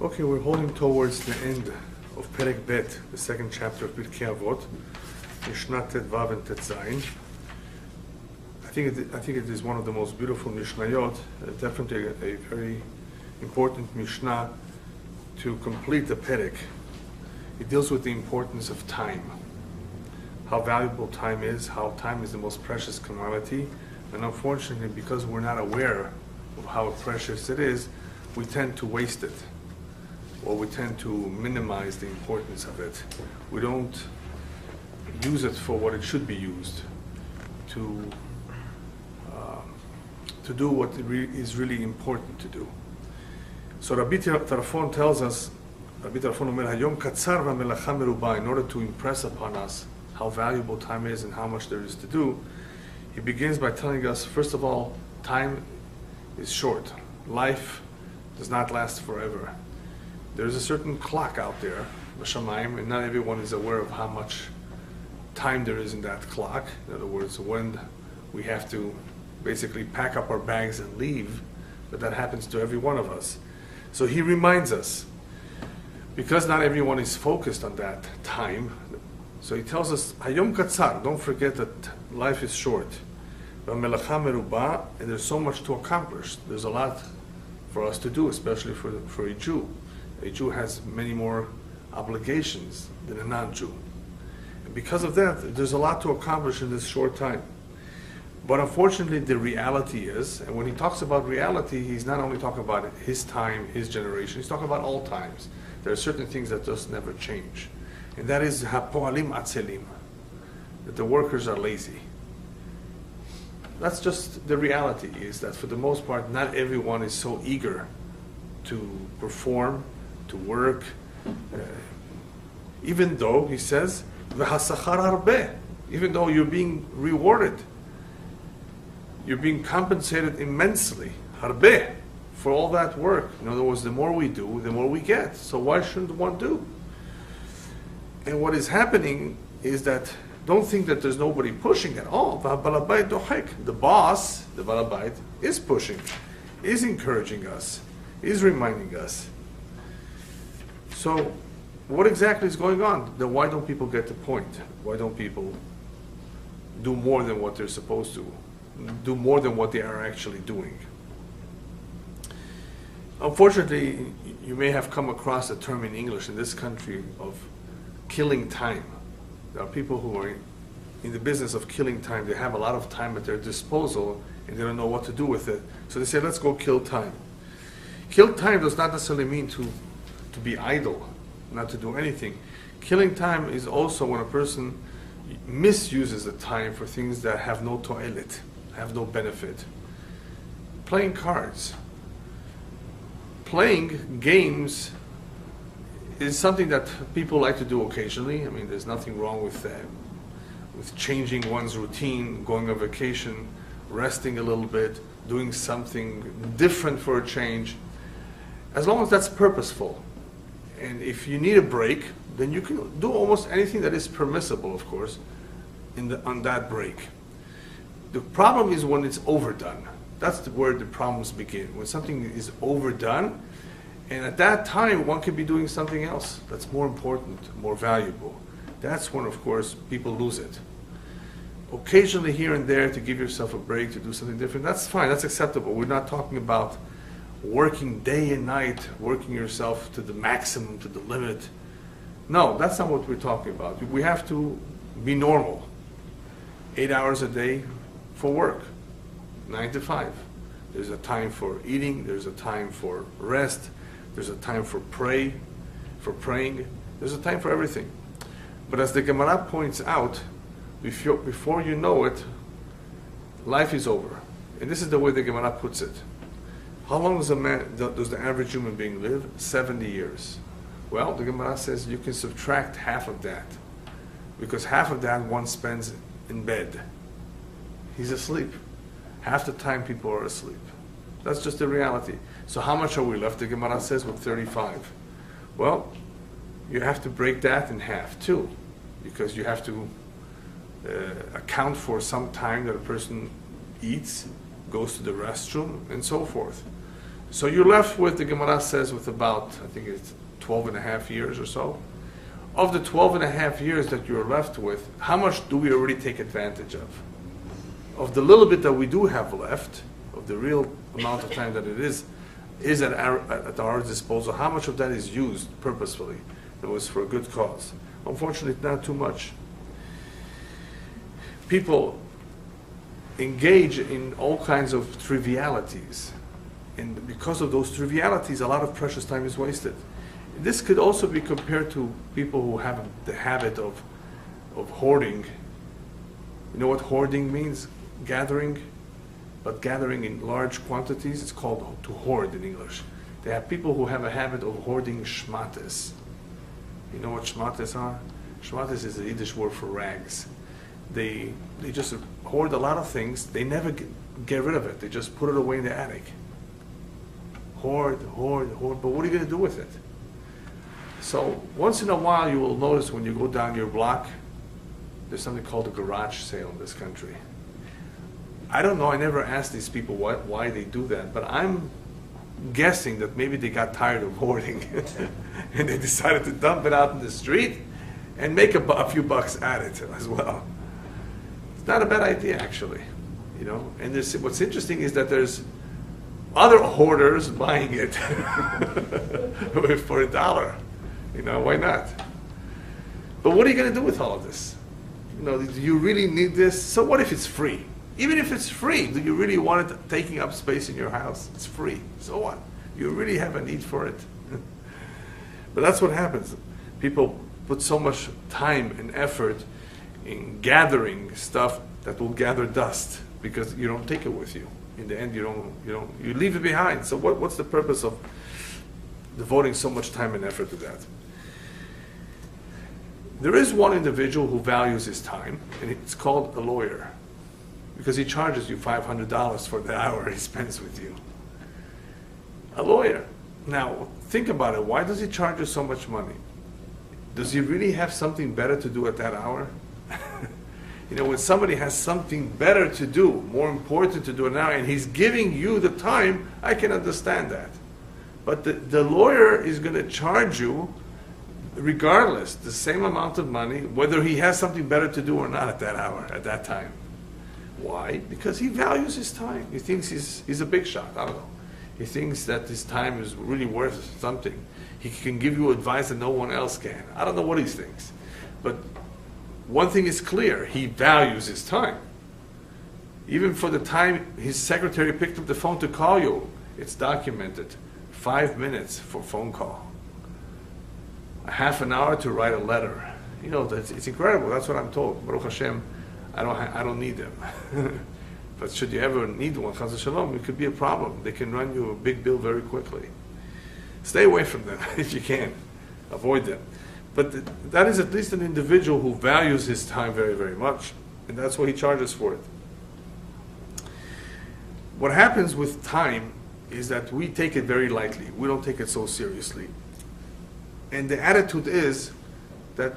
Okay, we're holding towards the end of Perek Bet, the second chapter of Pirkei Avot, Mishnah Tet Vav and Tet Zayin. I think it is one of the most beautiful Mishnayot, definitely a very important Mishnah to complete the Perek. It deals with the importance of time, how valuable time is, how time is the most precious commodity, and unfortunately, because we're not aware of how precious it is, we tend to waste it, or we tend to minimize the importance of it. We don't use it for what it should be used, to do what is really important to do. So Rabbi Tarfon tells us, Rabbi Tarfon Omer, Hayom katzar v'melacha meruba, in order to impress upon us how valuable time is and how much there is to do, he begins by telling us, first of all, time is short. Life does not last forever. There's a certain clock out there, B'Shamayim, and not everyone is aware of how much time there is in that clock. In other words, when we have to basically pack up our bags and leave, but that happens to every one of us. So he reminds us, because not everyone is focused on that time, so he tells us, Hayom katzar, don't forget that life is short. V'melacha meruba, and there's so much to accomplish. There's a lot for us to do, especially for a Jew. A Jew has many more obligations than a non-Jew. And because of that, there's a lot to accomplish in this short time. But unfortunately, the reality is, and when he talks about reality, he's not only talking about his time, his generation, he's talking about all times. There are certain things that just never change. And that is hapoalim atzelim, that the workers are lazy. That's just the reality, is that for the most part, not everyone is so eager to perform, to work, even though, he says, v'hasachar harbeh, even though you're being rewarded. You're being compensated immensely, harbeh, for all that work. In other words, the more we do, the more we get. So why shouldn't one do? And what is happening is that, don't think that there's nobody pushing at all. The boss, the balabait, is pushing, is encouraging us, is reminding us. So what exactly is going on? Then why don't people get the point? Why don't people do more than what they're supposed to? Do more than what they are actually doing? Unfortunately, you may have come across a term in English in this country of killing time. There are people who are in the business of killing time. They have a lot of time at their disposal and they don't know what to do with it. So they say, let's go kill time. Kill time does not necessarily mean to be idle, not to do anything. Killing time is also when a person misuses the time for things that have no to'elet, have no benefit. Playing cards. Playing games is something that people like to do occasionally. I mean, there's nothing wrong with that, with changing one's routine, going on vacation, resting a little bit, doing something different for a change, as long as that's purposeful. And if you need a break, then you can do almost anything that is permissible, of course, on that break. The problem is when it's overdone. That's where the problems begin. When something is overdone, and at that time, one could be doing something else that's more important, more valuable. That's when, of course, people lose it. Occasionally, here and there, to give yourself a break, to do something different, that's fine, that's acceptable. We're not talking about working day and night, working yourself to the maximum, to the limit. No, that's not what we're talking about. We have to be normal. 8 hours a day for work, 9 to 5. There's a time for eating, there's a time for rest, there's a time for praying, there's a time for everything. But as the Gemara points out, before you know it, life is over. And this is the way the Gemara puts it. How long does the average human being live? 70 years. Well, the Gemara says you can subtract half of that, because half of that one spends in bed. He's asleep. Half the time people are asleep. That's just the reality. So how much are we left? The Gemara says with 35. Well, you have to break that in half too, because you have to account for some time that a person eats, goes to the restroom, and so forth. So you're left with, the Gemara says, with about, I think it's 12 and a half years or so. Of the 12 and a half years that you're left with, how much do we already take advantage of? Of the little bit that we do have left, of the real amount of time that it is at our disposal, how much of that is used purposefully? It was for a good cause. Unfortunately, not too much. People engage in all kinds of trivialities. And because of those trivialities, a lot of precious time is wasted. This could also be compared to people who have the habit of hoarding. You know what hoarding means? Gathering. But gathering in large quantities, it's called to hoard in English. They have people who have a habit of hoarding shmates. You know what shmates are? Shmates is a Yiddish word for rags. They just hoard a lot of things. They never get rid of it. They just put it away in the attic. Hoard, hoard, hoard. But what are you going to do with it? So once in a while you will notice when you go down your block, there's something called a garage sale in this country. I don't know, I never asked these people why they do that, but I'm guessing that maybe they got tired of hoarding and they decided to dump it out in the street and make a few bucks at it as well. It's not a bad idea, actually, you know. And what's interesting is that there's other hoarders buying it for $1. You know, why not? But what are you going to do with all of this? You know, do you really need this? So what if it's free? Even if it's free, do you really want it taking up space in your house? It's free. So what? You really have a need for it. But that's what happens. People put so much time and effort in gathering stuff that will gather dust because you don't take it with you. In the end, you leave it behind. So what's the purpose of devoting so much time and effort to that? There is one individual who values his time, and it's called a lawyer, because he charges you $500 for the hour he spends with you. A lawyer. Now, think about it. Why does he charge you so much money? Does he really have something better to do at that hour? You know, when somebody has something better to do, more important to do now, and he's giving you the time, I can understand that. But the lawyer is going to charge you, regardless, the same amount of money, whether he has something better to do or not at that hour, at that time. Why? Because he values his time. He thinks he's a big shot. I don't know. He thinks that his time is really worth something. He can give you advice that no one else can. I don't know what he thinks. But one thing is clear. He values his time. Even for the time his secretary picked up the phone to call you, it's documented. 5 minutes for phone call. A half an hour to write a letter. You know, it's incredible. That's what I'm told. Baruch Hashem, I don't need them. But should you ever need one, Chas Shalom, it could be a problem. They can run you a big bill very quickly. Stay away from them if you can. Avoid them. But that is at least an individual who values his time very, very much. And that's why he charges for it. What happens with time is that we take it very lightly. We don't take it so seriously. And the attitude is that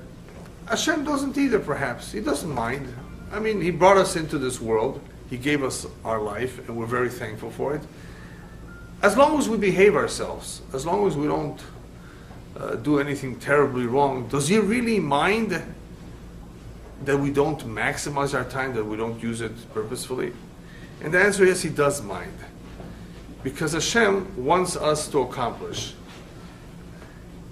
Hashem doesn't either, perhaps. He doesn't mind. I mean, He brought us into this world. He gave us our life, and we're very thankful for it. As long as we behave ourselves, as long as we don't do anything terribly wrong, does He really mind that we don't maximize our time, that we don't use it purposefully? And the answer is He does mind. Because Hashem wants us to accomplish.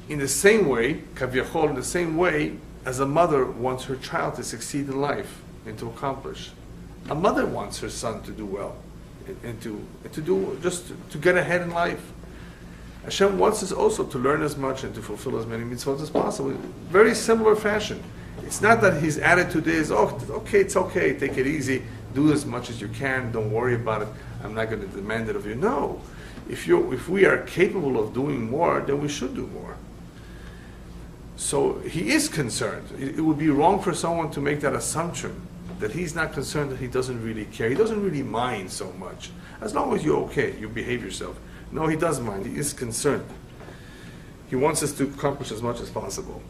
In the same way, Kavyachol, in the same way as a mother wants her child to succeed in life and to accomplish. A mother wants her son to do well and to get ahead in life. Hashem wants us also to learn as much and to fulfill as many mitzvot as possible. Very similar fashion. It's not that his attitude is, oh, okay, it's okay, take it easy, do as much as you can, don't worry about it, I'm not going to demand it of you. No. If we are capable of doing more, then we should do more. So he is concerned. It would be wrong for someone to make that assumption that he's not concerned, that he doesn't really care. He doesn't really mind so much. As long as you're okay, you behave yourself. No, he does mind. He is concerned. He wants us to accomplish as much as possible.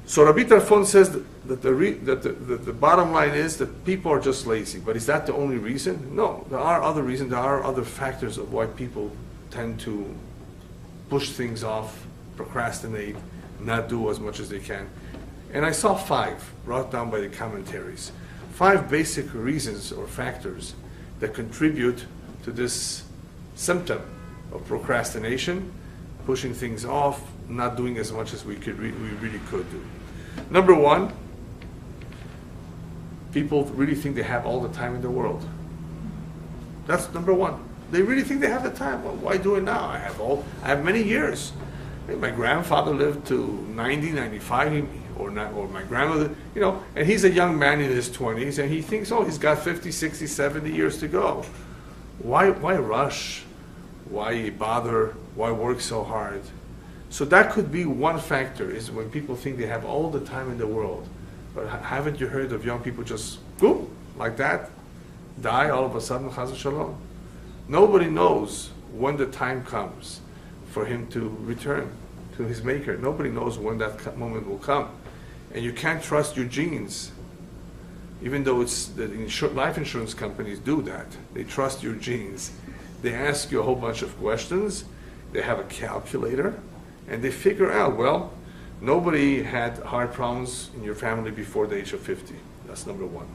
So Rabbi Tarfon says that the bottom line is that people are just lazy. But is that the only reason? No, there are other reasons. There are other factors of why people tend to push things off, procrastinate, not do as much as they can. And I saw 5 brought down by the commentaries. 5 basic reasons or factors that contribute to this symptom of procrastination, pushing things off, not doing as much as we really could do. Number 1, people really think they have all the time in the world. That's number 1. They really think they have the time. Well, why do it now? I have many years. My grandfather lived to 90, 95, or my grandmother, and he's a young man in his 20s, and he thinks, oh, he's got 50, 60, 70 years to go. Why rush? Why bother? Why work so hard? So that could be one factor, is when people think they have all the time in the world. But haven't you heard of young people just, boom, like that, die all of a sudden, chas v'shalom? Nobody knows when the time comes for him to return to his maker. Nobody knows when that moment will come. And you can't trust your genes. Even though life insurance companies do that. They trust your genes. They ask you a whole bunch of questions. They have a calculator. And they figure out, well, nobody had heart problems in your family before the age of 50. That's number 1.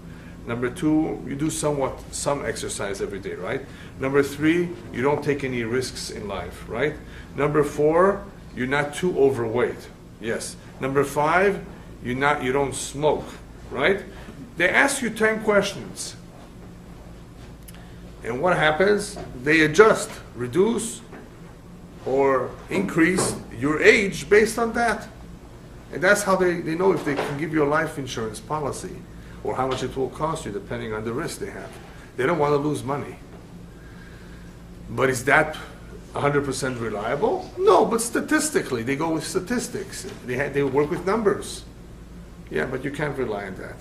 Number 2, you do some exercise every day, right? Number 3, you don't take any risks in life, right? Number 4, you're not too overweight. Yes. Number 5, you don't smoke, right? They ask you 10 questions. And what happens? They adjust, reduce, or increase your age based on that. And that's how they know if they can give you a life insurance policy, or how much it will cost you depending on the risk they have. They don't want to lose money. But is that 100% reliable? No, but statistically, they go with statistics. They work with numbers. Yeah, but you can't rely on that.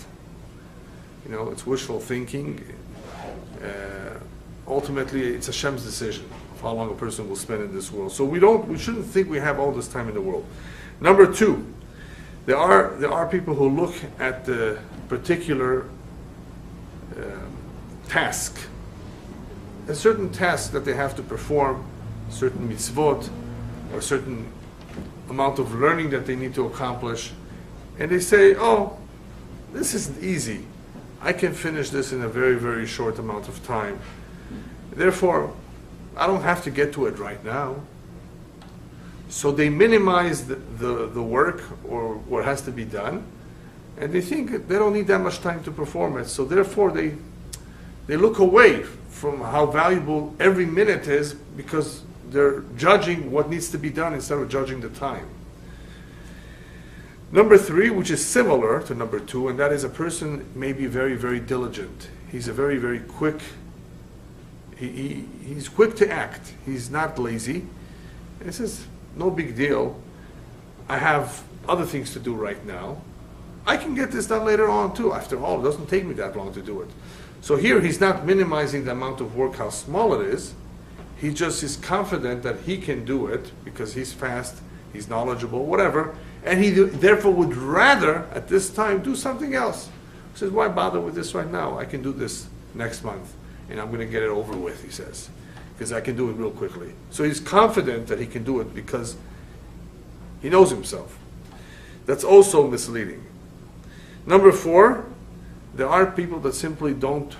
It's wishful thinking. Ultimately, it's Hashem's decision of how long a person will spend in this world. So we shouldn't think we have all this time in the world. Number 2, there are people who look at the particular task, a certain task that they have to perform, certain mitzvot, or a certain amount of learning that they need to accomplish, and they say, oh, this is easy. I can finish this in a very, very short amount of time. Therefore, I don't have to get to it right now. So they minimize the work or what has to be done, and they think they don't need that much time to perform it. So therefore, they look away from how valuable every minute is, because they're judging what needs to be done instead of judging the time. Number 3, which is similar to number 2, and that is a person may be very, very diligent. He's a very, very quick. He's quick to act. He's not lazy. And he says, no big deal. I have other things to do right now. I can get this done later on too. After all, it doesn't take me that long to do it. So here he's not minimizing the amount of work, how small it is. He just is confident that he can do it because he's fast, he's knowledgeable, whatever. And he therefore would rather, at this time, do something else. He says, why bother with this right now? I can do this next month, and I'm going to get it over with, he says, because I can do it real quickly. So he's confident that he can do it because he knows himself. That's also misleading. Number 4, there are people that simply don't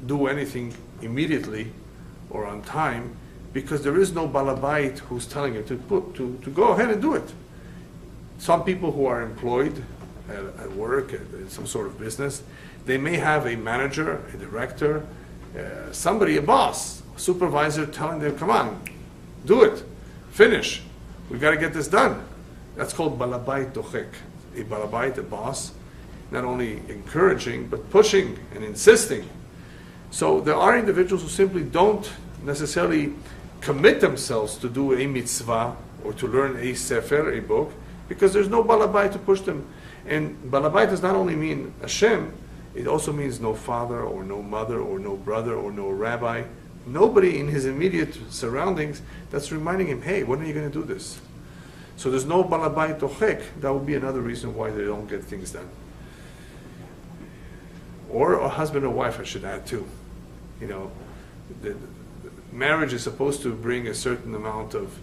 do anything immediately or on time because there is no balabait who's telling you to go ahead and do it. Some people who are employed at work, at some sort of business, they may have a manager, a director, somebody, a boss, a supervisor telling them, come on, do it, finish, we've got to get this done. That's called balabait dochek. A balabait, a boss, not only encouraging, but pushing and insisting. So there are individuals who simply don't necessarily commit themselves to do a mitzvah or to learn a sefer, a book, because there's no balabait to push them. And balabait does not only mean Hashem, it also means no father or no mother or no brother or no rabbi. Nobody in his immediate surroundings that's reminding him, hey, when are you going to do this? So there's no balabait ochek. That would be another reason why they don't get things done. Or a husband or wife, I should add too. You know, the marriage is supposed to bring a certain amount of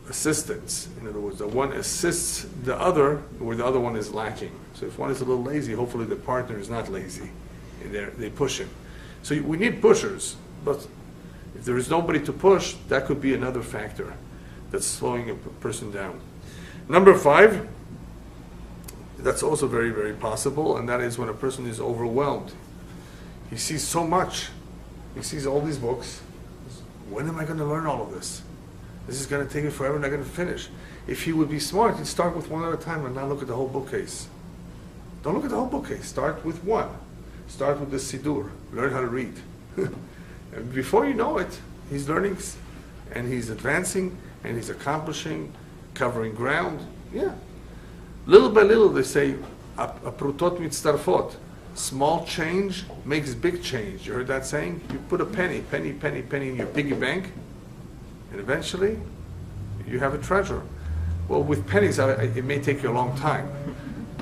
assistance. In other words, the one assists the other where the other one is lacking. So if one is a little lazy, hopefully the partner is not lazy. They push him. So we need pushers, but if there is nobody to push, that could be another factor that's slowing a person down. Number 5, that's also very, very possible, and that is when a person is overwhelmed. He sees so much. He sees all these books. When am I going to learn all of this? This is going to take me forever and I'm going to finish. If he would be smart, he'd start with one at a time and not look at the whole bookcase. Don't look at the whole bookcase. Start with one. Start with the Siddur. Learn how to read. And before you know it, he's learning and he's advancing and he's accomplishing, covering ground. Yeah. Little by little, they say, aprutot mitztarfot. Small change makes big change. You heard that saying? You put a penny in your piggy bank, and eventually you have a treasure. Well, with pennies, it may take you a long time.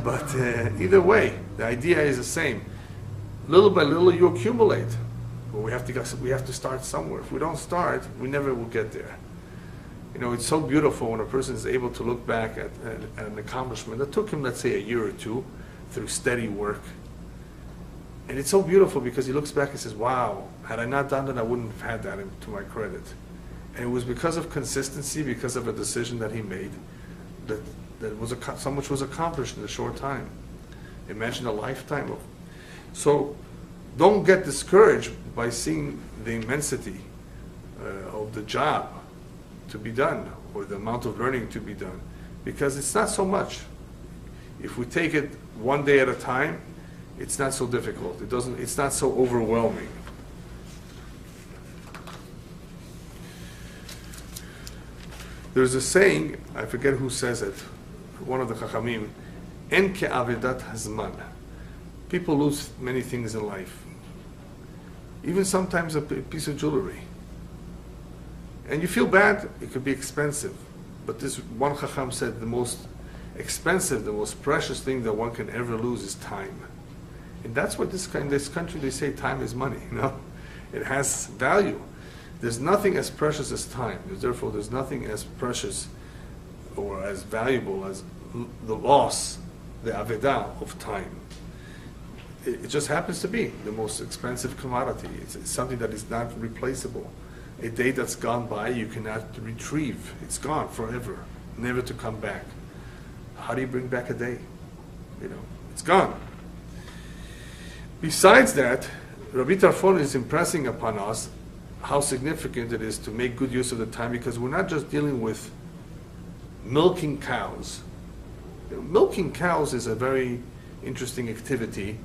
But either way, the idea is the same. Little by little, you accumulate. Well, we have to start somewhere. If we don't start, we never will get there. You know, it's so beautiful when a person is able to look back at an accomplishment that took him, let's say, a year or two through steady work. And it's so beautiful because he looks back and says, wow, had I not done that, I wouldn't have had that to my credit. And it was because of consistency, because of a decision that he made, that so much was accomplished in a short time. Imagine a lifetime of. So don't get discouraged by seeing the immensity of the job to be done, or the amount of learning to be done, because it's not so much. If we take it one day at a time, it's not so difficult. It's not so overwhelming. There's a saying, I forget who says it, one of the Chachamim, En ke'avedat hazman. People lose many things in life. Even sometimes a piece of jewelry. And you feel bad, it could be expensive. But this one Chacham said the most expensive, the most precious thing that one can ever lose is time. And that's what this country, they say time is money, you know? It has value. There's nothing as precious as time. Therefore, there's nothing as precious or as valuable as the loss, the avedah of time. It just happens to be the most expensive commodity. It's something that is not replaceable. A day that's gone by, you cannot retrieve. It's gone forever, never to come back. How do you bring back a day? You know, it's gone. Besides that, Rabbi Tarfon is impressing upon us how significant it is to make good use of the time, because we're not just dealing with milking cows. You know, milking cows is a very interesting activity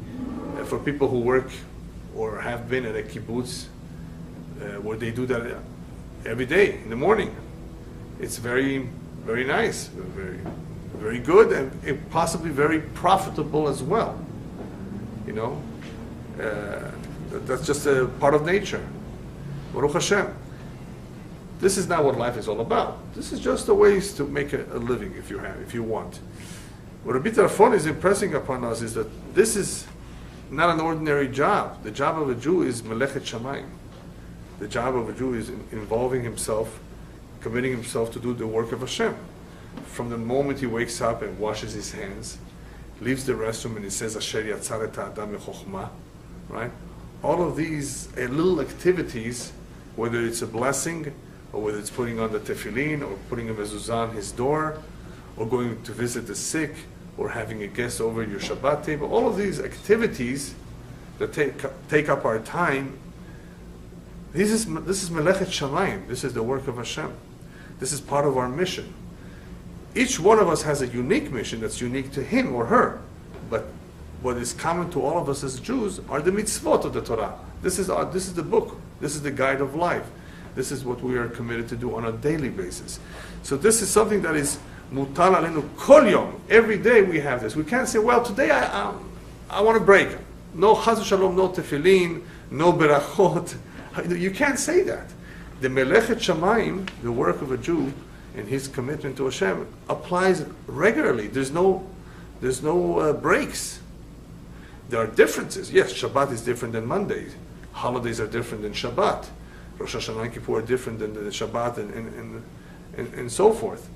for people who work or have been at a kibbutz, where they do that every day in the morning. It's very, very nice, very, very good, and possibly very profitable as well. You know, that's just a part of nature. Baruch Hashem. This is not what life is all about. This is just a ways to make a living if you want. What Rabbi Tarfon is impressing upon us is that this is not an ordinary job. The job of a Jew is melechet shamayim. The job of a Jew is involving himself, committing himself to do the work of Hashem. From the moment he wakes up and washes his hands, leaves the restroom and he says, Asher yatzar et ha'adam mechokhmah, right? All of these little activities, whether it's a blessing, or whether it's putting on the tefillin, or putting a mezuzah on his door, or going to visit the sick, or having a guest over your Shabbat table, all of these activities that take up our time, this is melechet shamayim. This is the work of Hashem. This is part of our mission. Each one of us has a unique mission that's unique to him or her, but what is common to all of us as Jews are the mitzvot of the Torah. This is the book. This is the guide of life. This is what we are committed to do on a daily basis. So this is something that is mutal alenu kol yom. Every day we have this. We can't say, well, today I want to break. No chas v'shalom, no tefillin, no berachot. You can't say that. the Melechet Shamayim, the work of a Jew, and his commitment to Hashem applies regularly. There's no breaks. There are differences. Yes, Shabbat is different than Monday. Holidays are different than Shabbat. Rosh Hashanah and Kippur are different than the Shabbat and so forth.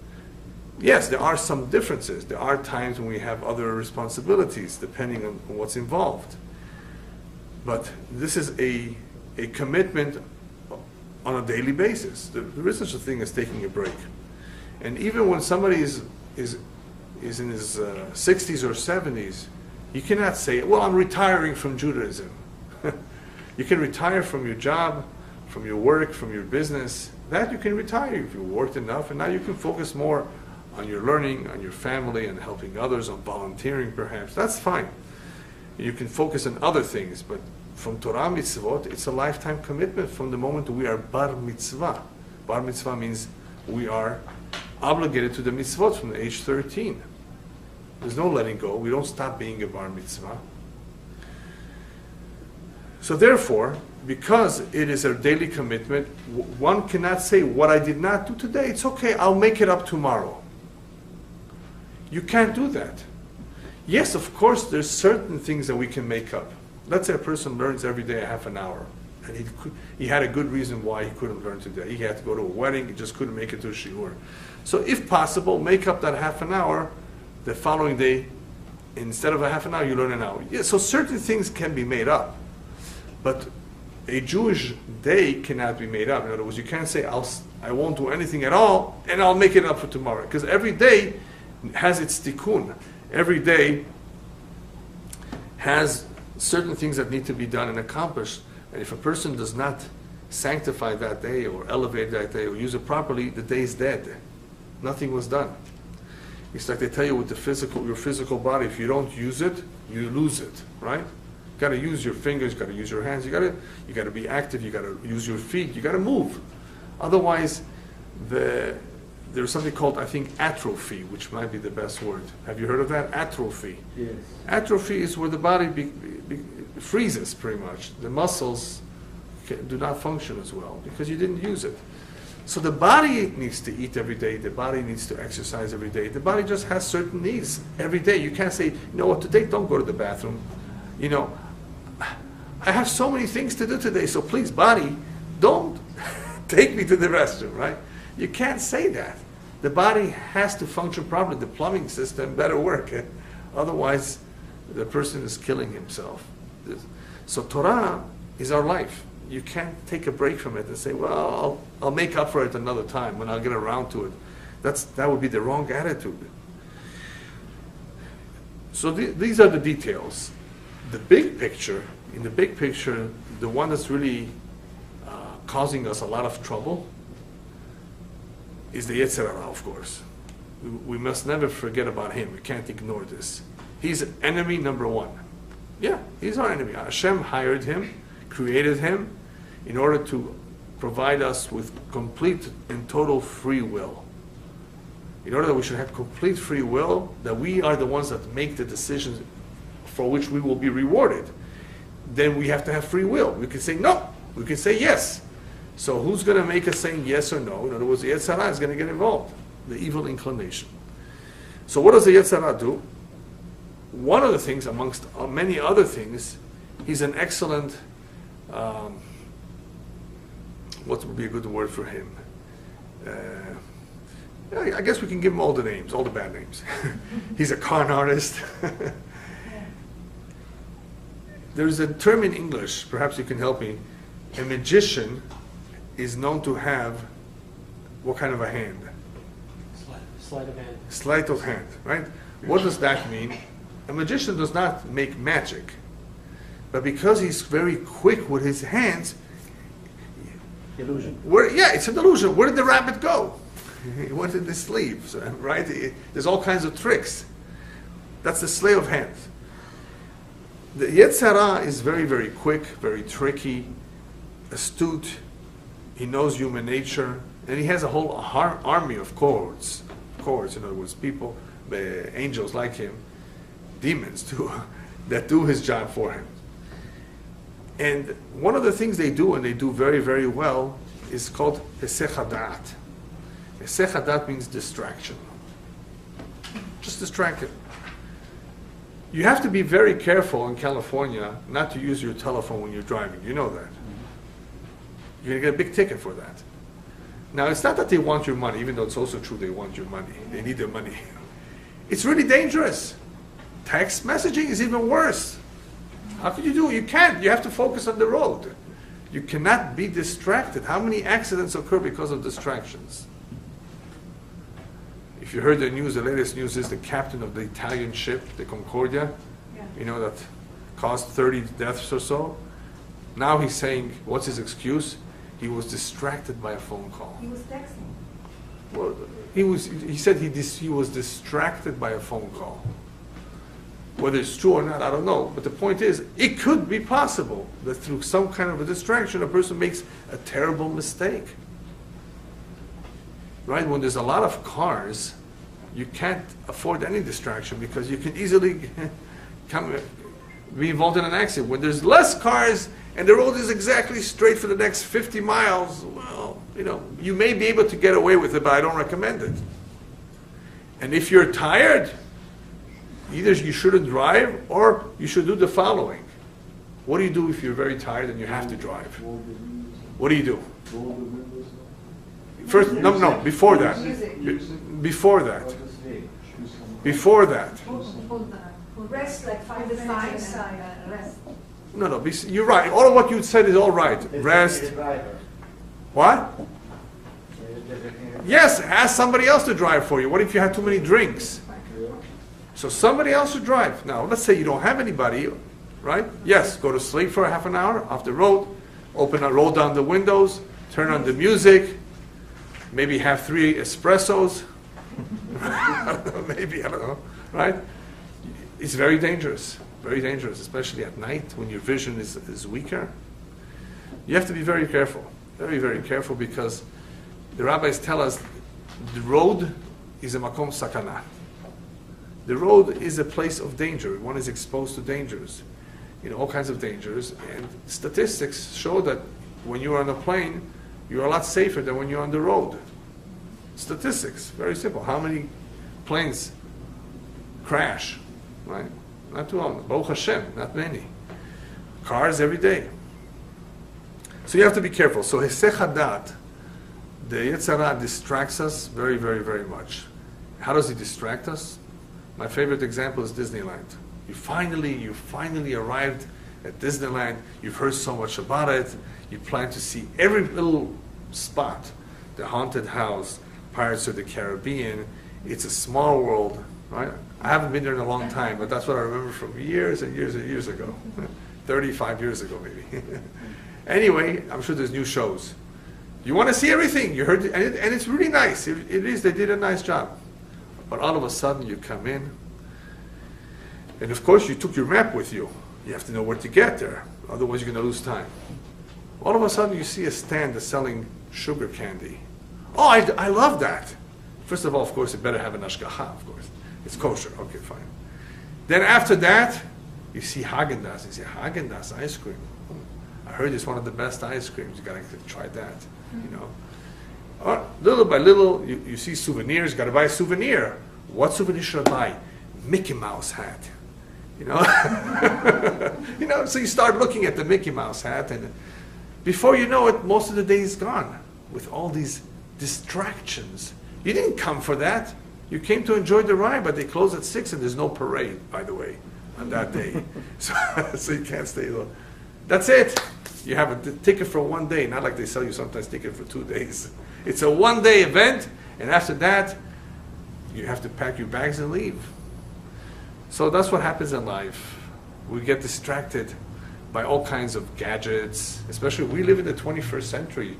Yes, there are some differences. There are times when we have other responsibilities depending on what's involved. But this is a commitment on a daily basis. There is such a thing as taking a break. And even when somebody is in his 60s or 70s, you cannot say, well, I'm retiring from Judaism. You can retire from your job, from your work, from your business. That you can retire if you worked enough, and now you can focus more on your learning, on your family, and helping others, on volunteering perhaps. That's fine. You can focus on other things, but from Torah mitzvot, it's a lifetime commitment from the moment we are bar mitzvah. Bar mitzvah means we are obligated to the mitzvot from the age 13. There's no letting go. We don't stop being a bar mitzvah. So therefore, because it is a daily commitment, one cannot say, what I did not do today, it's okay, I'll make it up tomorrow. You can't do that. Yes, of course, there's certain things that we can make up. Let's say a person learns every day a half an hour, and he had a good reason why he couldn't learn today. He had to go to a wedding, he just couldn't make it to a shiur. So if possible, make up that half an hour the following day. Instead of a half an hour, you learn an hour. Yeah, so certain things can be made up. But a Jewish day cannot be made up. In other words, you can't say, I won't do anything at all, and I'll make it up for tomorrow. Because every day has its tikkun. Every day has certain things that need to be done and accomplished. And if a person does not sanctify that day or elevate that day or use it properly, the day is dead. Nothing was done. It's like they tell you with your physical body, if you don't use it, you lose it, right? You got to use your fingers, you got to use your hands, you got to be active, you got to use your feet, you got to move. Otherwise, there's something called, I think, atrophy, which might be the best word. Have you heard of that? Atrophy. Yes. Atrophy is where the body freezes, pretty much. The muscles do not function as well because you didn't use it. So the body needs to eat every day. The body needs to exercise every day. The body just has certain needs every day. You can't say, you know what, today don't go to the bathroom. You know, I have so many things to do today, so please, body, don't take me to the restroom, right? You can't say that. The body has to function properly. The plumbing system better work. Otherwise, the person is killing himself. So Torah is our life. You can't take a break from it and say, well, I'll make up for it another time when I'll get around to it. That would be the wrong attitude. So these are the details. In the big picture, the one that's really causing us a lot of trouble is the Yetzer Hara, of course. We must never forget about him. We can't ignore this. He's enemy number one. Yeah, he's our enemy. Hashem hired him, created him, in order to provide us with complete and total free will. In order that we should have complete free will, that we are the ones that make the decisions for which we will be rewarded, then we have to have free will. We can say no, we can say yes. So who's going to make us saying yes or no? In other words, the Yetzer Hara is going to get involved, the evil inclination. So what does the Yetzer Hara do? One of the things, amongst many other things, he's an excellent, what would be a good word for him? I guess we can give him all the names, all the bad names. He's a con artist. There's a term in English, perhaps you can help me. A magician is known to have what kind of a hand? Sleight of hand. Sleight of hand, right? What does that mean? A magician does not make magic, but because he's very quick with his hands, Illusion. It's an illusion. Where did the rabbit go? He went in the sleeves, right? There's all kinds of tricks. That's the sleight of hand. The Yetzer Hara is very, very quick, very tricky, astute. He knows human nature, and he has a whole army of cohorts. Cohorts, in other words, people, angels like him, demons too, that do his job for him. And one of the things they do, and they do very, very well, is called Hesech Hadat. Hesech Hadat means distraction. Just distracted. You have to be very careful in California not to use your telephone when you're driving. You know that. You're going to get a big ticket for that. Now, it's not that they want your money, even though it's also true they want your money. They need their money. It's really dangerous. Text messaging is even worse. How can you do it? You can't. You have to focus on the road. You cannot be distracted. How many accidents occur because of distractions? If you heard the news, the latest news is the captain of the Italian ship, the Concordia, you know, that caused 30 deaths or so. Now he's saying, what's his excuse? He was distracted by a phone call. He was texting. Well, he said he was distracted by a phone call. Whether it's true or not, I don't know. But the point is, it could be possible that through some kind of a distraction, a person makes a terrible mistake. Right? When there's a lot of cars, you can't afford any distraction because you can easily be involved in an accident. When there's less cars and the road is exactly straight for the next 50 miles, well, you know, you may be able to get away with it, but I don't recommend it. And if you're tired, either you shouldn't drive or you should do the following. What do you do if you're very tired and you have to drive? What do you do? First, no, before that. Before that. Before that. Rest like 5 minutes and rest. No, you're right. All of what you said is all right. Rest. What? Yes, ask somebody else to drive for you. What if you have too many drinks? So somebody else should drive. Now, let's say you don't have anybody, right? Yes, go to sleep for a half an hour off the road, roll down the windows, turn on the music, maybe have 3 espressos. Maybe, I don't know, right? It's very dangerous, especially at night when your vision is weaker. You have to be very careful, very, very careful, because the rabbis tell us the road is a makom sakana. The road is a place of danger. One is exposed to dangers, all kinds of dangers. And statistics show that when you're on a plane, you're a lot safer than when you're on the road. Statistics, very simple. How many planes crash, right? Not too long. Baruch Hashem, not many. Cars every day. So you have to be careful. So Hesech Hadat, the Yetzer Hara distracts us very, very, very much. How does he distract us? My favorite example is Disneyland. You finally arrived at Disneyland. You've heard so much about it. You plan to see every little spot. The haunted house, Pirates of the Caribbean. It's a small world, right? I haven't been there in a long time, but that's what I remember from years and years and years ago. 35 years ago, maybe. Anyway, I'm sure there's new shows. You want to see everything. You heard, and it's really nice. It is. They did a nice job. But all of a sudden, you come in, and of course, you took your map with you. You have to know where to get there. Otherwise, you're going to lose time. All of a sudden, you see a stand that's selling sugar candy. Oh, I love that. First of all, of course, it better have an ashgacha, of course. It's kosher. Okay, fine. Then after that, you see Haagen-Dazs. You see Haagen-Dazs ice cream. I heard it's one of the best ice creams. You got to try that, Little by little, you see souvenirs. Got to buy a souvenir. What souvenir should I buy? Mickey Mouse hat. So you start looking at the Mickey Mouse hat, and before you know it, most of the day is gone with all these distractions. You didn't come for that. You came to enjoy the ride, but they close at 6 and there's no parade, by the way, on that day. So you can't stay long. That's it. You have a ticket for one day, not like they sell you sometimes ticket for 2 days. It's a one-day event, and after that, you have to pack your bags and leave. So that's what happens in life. We get distracted by all kinds of gadgets, especially we live in the 21st century.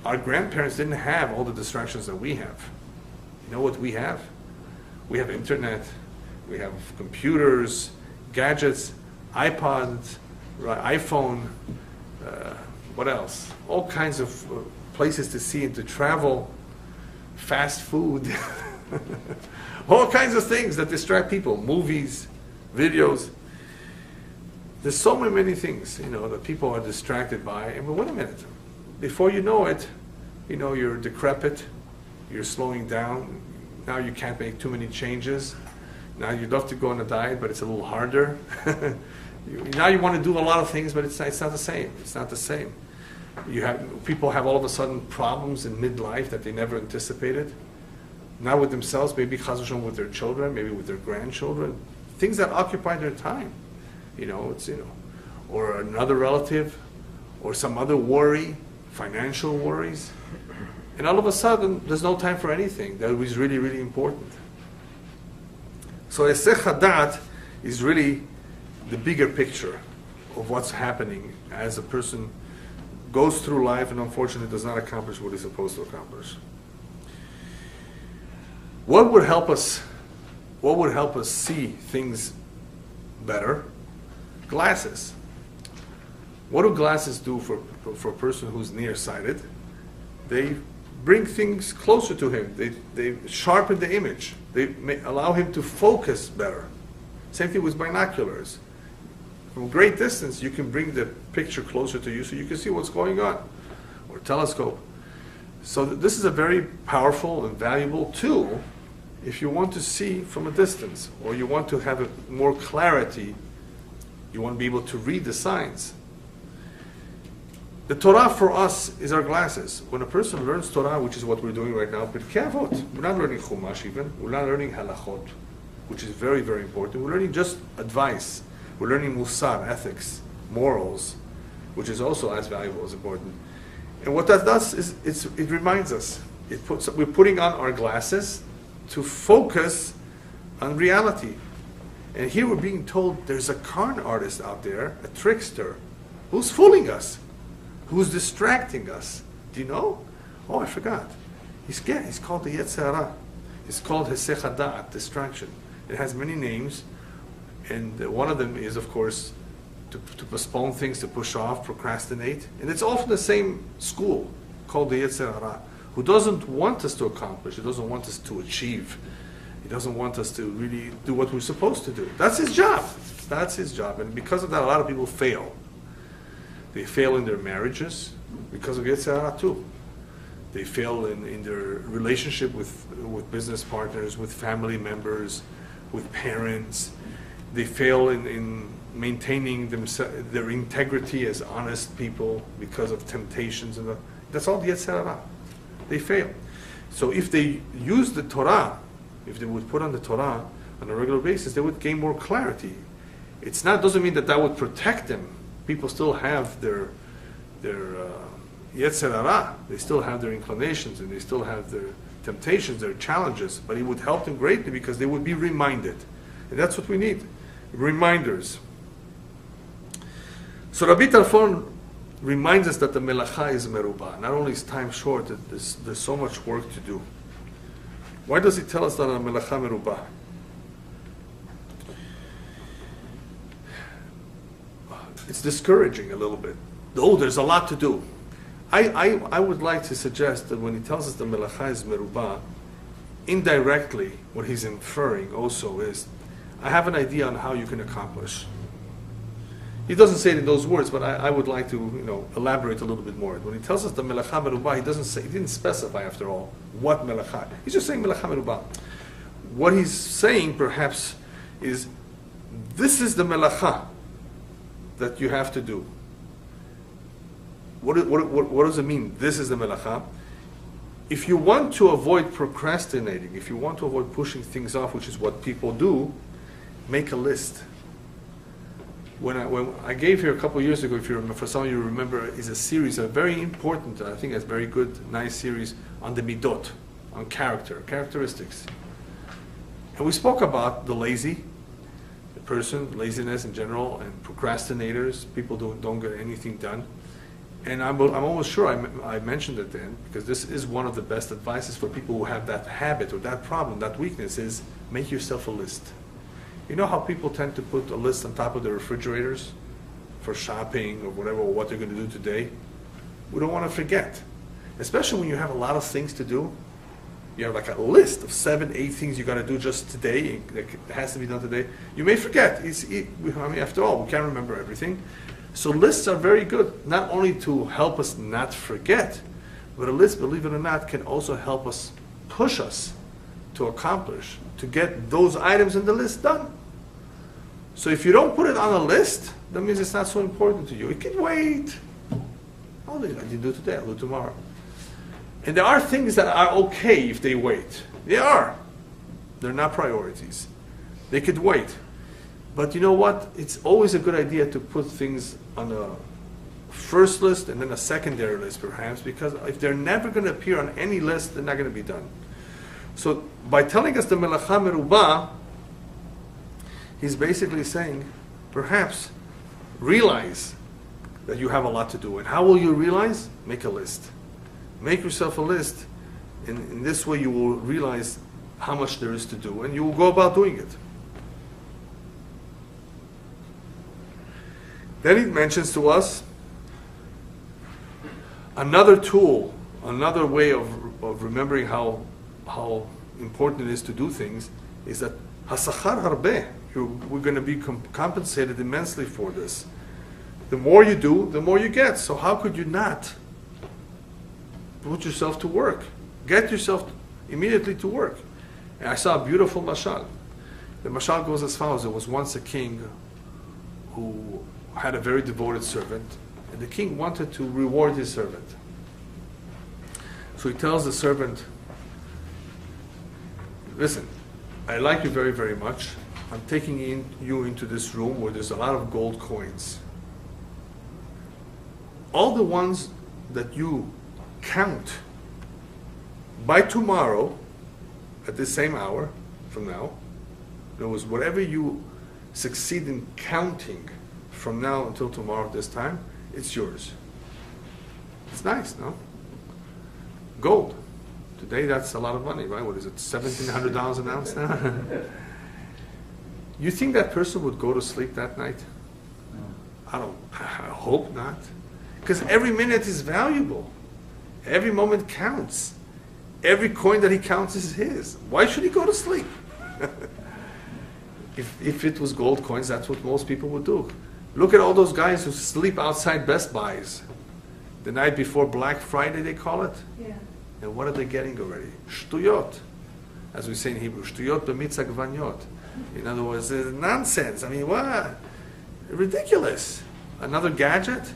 Our grandparents didn't have all the distractions that we have. You know what we have? We have internet, we have computers, gadgets, iPods, iPhone, what else? All kinds of places to see and to travel, fast food, all kinds of things that distract people, movies, videos. There's so many things, that people are distracted by. And but wait a minute, before you know it, you're decrepit, you're slowing down, now you can't make too many changes, now you'd love to go on a diet, but it's a little harder. Now you want to do a lot of things, but it's not the same. It's not the same. People have all of a sudden problems in midlife that they never anticipated. Not with themselves, maybe chas v'shalom with their children, maybe with their grandchildren. Things that occupy their time. Or another relative, or some other worry, financial worries. And all of a sudden, there's no time for anything that was really, really important. So Esech Hadat is really the bigger picture of what's happening as a person goes through life and unfortunately does not accomplish what he's supposed to accomplish. What would help us see things better? Glasses. What do glasses do for a person who's nearsighted? They bring things closer to him. They sharpen the image. They allow him to focus better. Same thing with binoculars. From great distance, you can bring the picture closer to you so you can see what's going on. Or telescope. So this is a very powerful and valuable tool if you want to see from a distance, or you want to have more clarity, you want to be able to read the signs. The Torah for us is our glasses. When a person learns Torah, which is what we're doing right now, Pirkei Avot, we're not learning Chumash even, we're not learning Halachot, which is very, very important. We're learning just advice. We're learning Musar, ethics, morals, which is also as valuable as important. And what that does is it reminds us. We're putting on our glasses to focus on reality. And here we're being told there's a con artist out there, a trickster, who's fooling us, who's distracting us. Do you know? Oh, I forgot. He's called the Yetzer Hara. It's called Hesech Hadat, distraction. It has many names, and one of them is, of course, to postpone things, to push off, procrastinate. And it's all from the same school, called the Yetzer Hara, who doesn't want us to accomplish, he doesn't want us to achieve. He doesn't want us to really do what we're supposed to do. That's his job. That's his job. And because of that, a lot of people fail. They fail in their marriages because of Yetzer Hara too. They fail in their relationship with business partners, with family members, with parents. They fail in maintaining their integrity as honest people because of temptations. That's all the Yetzer Hara. They fail. So if they use the Torah, if they would put on the Torah on a regular basis, they would gain more clarity. Doesn't mean that would protect them. People still have their Yetzer Hara. They still have their inclinations and they still have their temptations, their challenges. But it would help them greatly because they would be reminded. And that's what we need. Reminders. So Rabbi Tarfon reminds us that the melacha is merubah. Not only is time short, there's so much work to do. Why does he tell us that the melacha merubah? It's discouraging a little bit. Oh, there's a lot to do. I would like to suggest that when he tells us the melacha is merubah, indirectly what he's inferring also is, I have an idea on how you can accomplish. He doesn't say it in those words, but I would like to elaborate a little bit more. When he tells us the melacha merubah, he didn't specify after all what melacha. He's just saying melacha merubah. What he's saying perhaps is, this is the melacha that you have to do. What does it mean? This is the melacha. If you want to avoid procrastinating, if you want to avoid pushing things off, which is what people do, make a list. When I gave here a couple of years ago, if you remember, for some of you remember, is a series, a very important, I think it's a very good, nice series on the midot, on characteristics. And we spoke about the lazy, the person, laziness in general, and procrastinators, people don't get anything done. And I'm almost sure I mentioned it then, because this is one of the best advices for people who have that habit or that problem, that weakness, is make yourself a list. You know how people tend to put a list on top of their refrigerators for shopping or whatever, or what they're going to do today? We don't want to forget. Especially when you have a lot of things to do. You have like a list of 7, 8 things you got to do just today, that has to be done today. You may forget. After all, we can't remember everything. So lists are very good, not only to help us not forget, But a list, believe it or not, can also help us, push us to accomplish, to get those items in the list done. So if you don't put it on a list, that means it's not so important to you. It can wait. I'll do today, I'll do tomorrow. And there are things that are okay if they wait. They are. They're not priorities. They could wait. But you know what? It's always a good idea to put things on a first list and then a secondary list perhaps, because if they're never going to appear on any list, they're not going to be done. So by telling us the melacha merubah, he's basically saying, perhaps realize that you have a lot to do. And how will you realize? Make a list. Make yourself a list. And in this way you will realize how much there is to do, and you will go about doing it. Then he mentions to us another tool, another way of remembering how important it is to do things, is that hasachar harbeh, we're going to be compensated immensely for this. The more you do, the more you get. So how could you not put yourself to work? Get yourself immediately to work. And I saw a beautiful mashal. The mashal goes as follows. There was once a king who had a very devoted servant, and the king wanted to reward his servant. So he tells the servant, listen, I like you very, very much. I'm taking you into this room where there's a lot of gold coins. All the ones that you count by tomorrow, at the same hour from now, there was whatever you succeed in counting from now until tomorrow at this time, it's yours. It's nice, no? Gold. Today that's a lot of money, right? What is it, $1,700 an ounce now? You think that person would go to sleep that night? I hope not. Because every minute is valuable. Every moment counts. Every coin that he counts is his. Why should he go to sleep? If it was gold coins, that's what most people would do. Look at all those guys who sleep outside Best Buys. The night before Black Friday, they call it. Yeah. And what are they getting already? Shtuyot. As we say in Hebrew, Shtuyot b'mitzah gvanyot. In other words, it's nonsense. I mean, what? Ridiculous. Another gadget?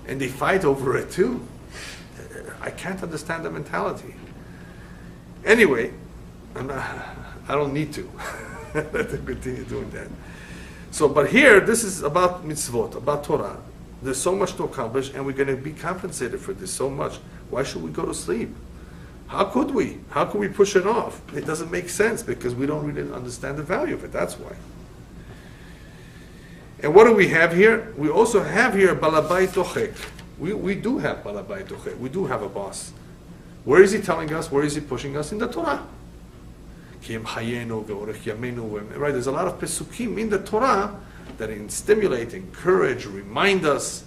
And they fight over it too. I can't understand the mentality. Anyway, I don't need to. Let them continue doing that. So, but here, this is about mitzvot, about Torah. There's so much to accomplish, and we're going to be compensated for this so much. Why should we go to sleep? How could we? How could we push it off? It doesn't make sense because we don't really understand the value of it. That's why. And what do we have here? We also have here balabay tochek. We do have balabay tochek. We do have a boss. Where is he telling us? Where is he pushing us? In the Torah. Right? There's a lot of pesukim in the Torah that stimulate, encourage, remind us.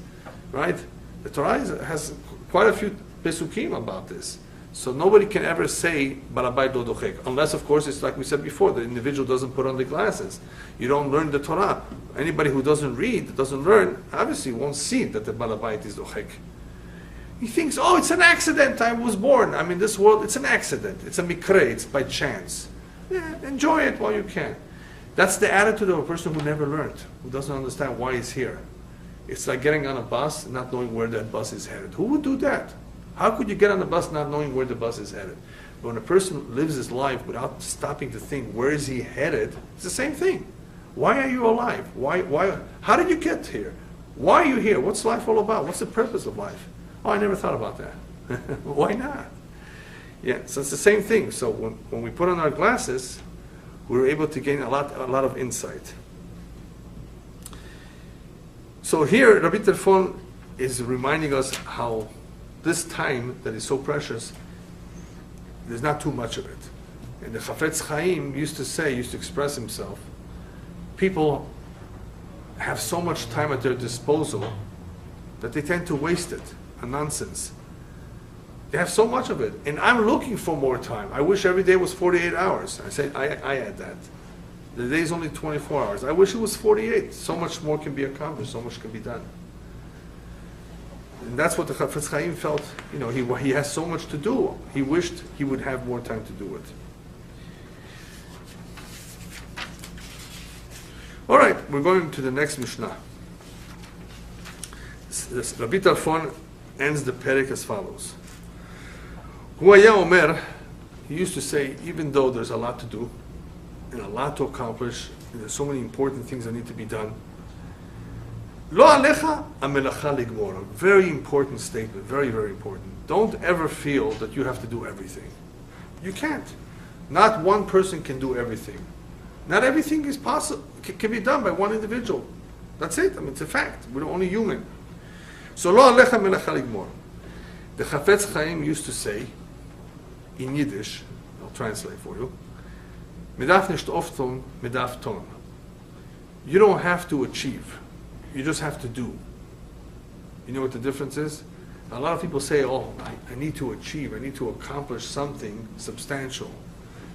Right? The Torah has quite a few pesukim about this. So nobody can ever say balabay do dochek, unless, of course, it's like we said before, the individual doesn't put on the glasses. You don't learn the Torah. Anybody who doesn't read, doesn't learn, obviously won't see that the balabay is dochek. He thinks, oh, it's an accident. I was born. I'm in this world. It's an accident. It's a mikre. It's by chance. Yeah, enjoy it while you can. That's the attitude of a person who never learned, who doesn't understand why he's here. It's like getting on a bus and not knowing where that bus is headed. Who would do that? How could you get on the bus not knowing where the bus is headed? But when a person lives his life without stopping to think, where is he headed? It's the same thing. Why are you alive? Why? How did you get here? Why are you here? What's life all about? What's the purpose of life? Oh, I never thought about that. Why not? Yeah, so it's the same thing. So when we put on our glasses, we're able to gain a lot of insight. So here, Rabbi Terfon is reminding us how this time that is so precious, there's not too much of it. And the Chafetz Chaim used to express himself, people have so much time at their disposal that they tend to waste it on nonsense. They have so much of it. And I'm looking for more time. I wish every day was 48 hours. I add that. The day is only 24 hours. I wish it was 48. So much more can be accomplished. So much can be done. And that's what the Chafetz Chaim felt. You know, he has so much to do. He wished he would have more time to do it. All right, we're going to the next Mishnah. Rabbi Tarfon ends the Perek as follows. Hu haya omer, he used to say, even though there's a lot to do and a lot to accomplish, and there's so many important things that need to be done, Lo alecha hamelacha ligmor. Very important statement, very, very important. Don't ever feel that you have to do everything. You can't. Not one person can do everything. Not everything is possible, can be done by one individual. That's it. I mean, it's a fact. We're only human. So lo alecha hamelacha ligmor. The Chafetz Chaim used to say, in Yiddish, I'll translate for you, Medaf nicht ofton, medaf ton. You don't have to achieve. You just have to do. You know what the difference is? A lot of people say, oh, I need to achieve, I need to accomplish something substantial.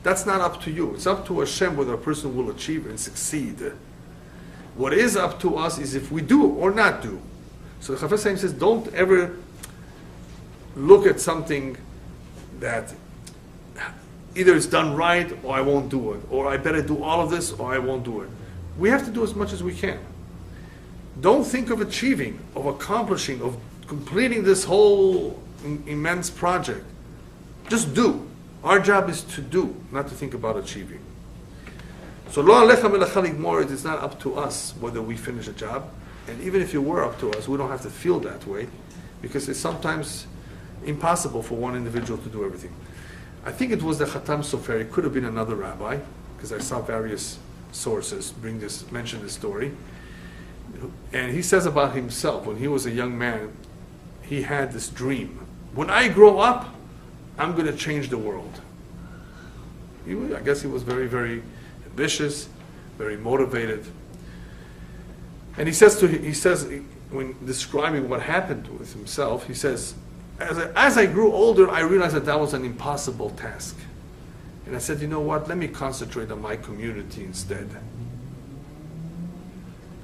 That's not up to you. It's up to Hashem whether a person will achieve and succeed. What is up to us is if we do or not do. So the Chafetz Chaim says, don't ever look at something that either it's done right or I won't do it, or I better do all of this or I won't do it. We have to do as much as we can. Don't think of achieving, of accomplishing, of completing this whole immense project. Just do. Our job is to do, not to think about achieving. So lo alecha melacha ligmor, it is not up to us whether we finish a job. And even if it were up to us, we don't have to feel that way, because it's sometimes impossible for one individual to do everything. I think it was the Khatam Sofer. It could have been another rabbi, because I saw various sources mention this story. And he says about himself, when he was a young man, he had this dream. When I grow up, I'm going to change the world. I guess he was very, very ambitious, very motivated. And he says, when describing what happened with himself, he says, as I grew older, I realized that was an impossible task. And I said, you know what, let me concentrate on my community instead.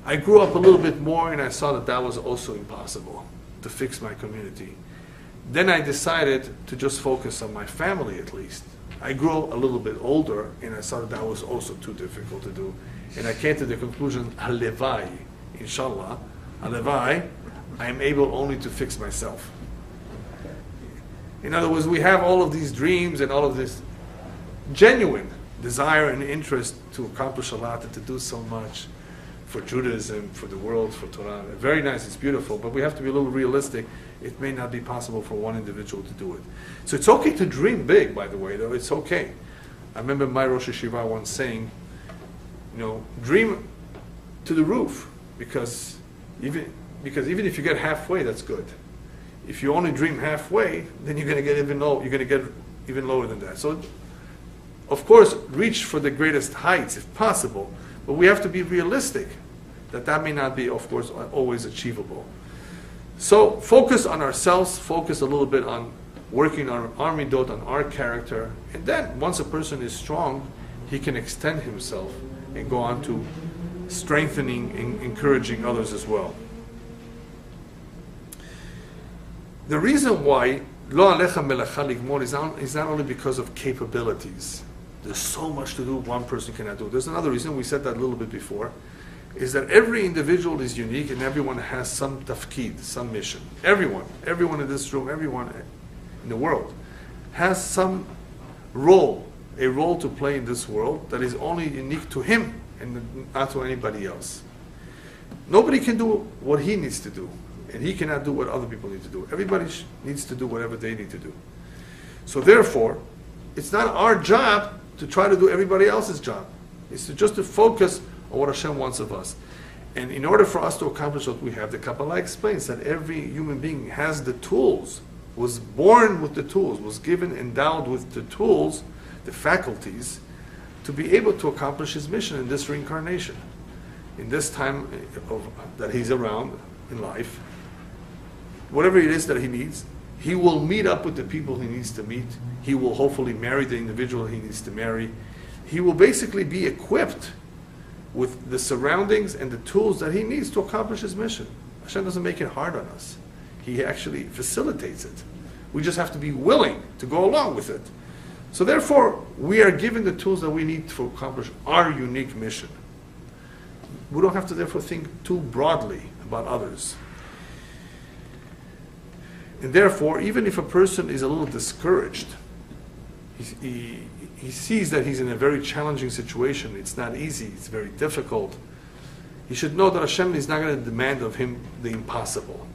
I grew up a little bit more and I saw that was also impossible, to fix my community. Then I decided to just focus on my family at least. I grew a little bit older and I saw that was also too difficult to do. And I came to the conclusion, halevai, inshallah, halevai, I am able only to fix myself. In other words, we have all of these dreams and all of this genuine desire and interest to accomplish a lot and to do so much for Judaism, for the world, for Torah. Very nice, it's beautiful, but we have to be a little realistic. It may not be possible for one individual to do it. So it's okay to dream big, by the way, though. It's okay. I remember my Rosh Yeshiva once saying, dream to the roof, because even if you get halfway, that's good. If you only dream halfway, then you're going to get even low. You're going to get even lower than that. So, of course, reach for the greatest heights if possible, but we have to be realistic that may not be, of course, always achievable. So focus on ourselves. Focus a little bit on working on our midot, on our character, and then once a person is strong, he can extend himself and go on to strengthening and encouraging others as well. The reason why lo alecha melacha ligmor is not only because of capabilities. There's so much to do one person cannot do. There's another reason, we said that a little bit before, is that every individual is unique and everyone has some tafkid, some mission. Everyone in this room, everyone in the world has some role, a role to play in this world that is only unique to him and not to anybody else. Nobody can do what he needs to do, and he cannot do what other people need to do. Everybody needs to do whatever they need to do. So therefore, it's not our job to try to do everybody else's job. It's just to focus on what Hashem wants of us. And in order for us to accomplish what we have, the Kabbalah explains that every human being has the tools, was born with the tools, was given, endowed with the tools, the faculties, to be able to accomplish his mission in this reincarnation. In this time that he's around in life, whatever it is that he needs, he will meet up with the people he needs to meet. He will hopefully marry the individual he needs to marry. He will basically be equipped with the surroundings and the tools that he needs to accomplish his mission. Hashem doesn't make it hard on us. He actually facilitates it. We just have to be willing to go along with it. So therefore, we are given the tools that we need to accomplish our unique mission. We don't have to therefore think too broadly about others. And therefore, even if a person is a little discouraged, he sees that he's in a very challenging situation, it's not easy, it's very difficult, he should know that Hashem is not going to demand of him the impossible.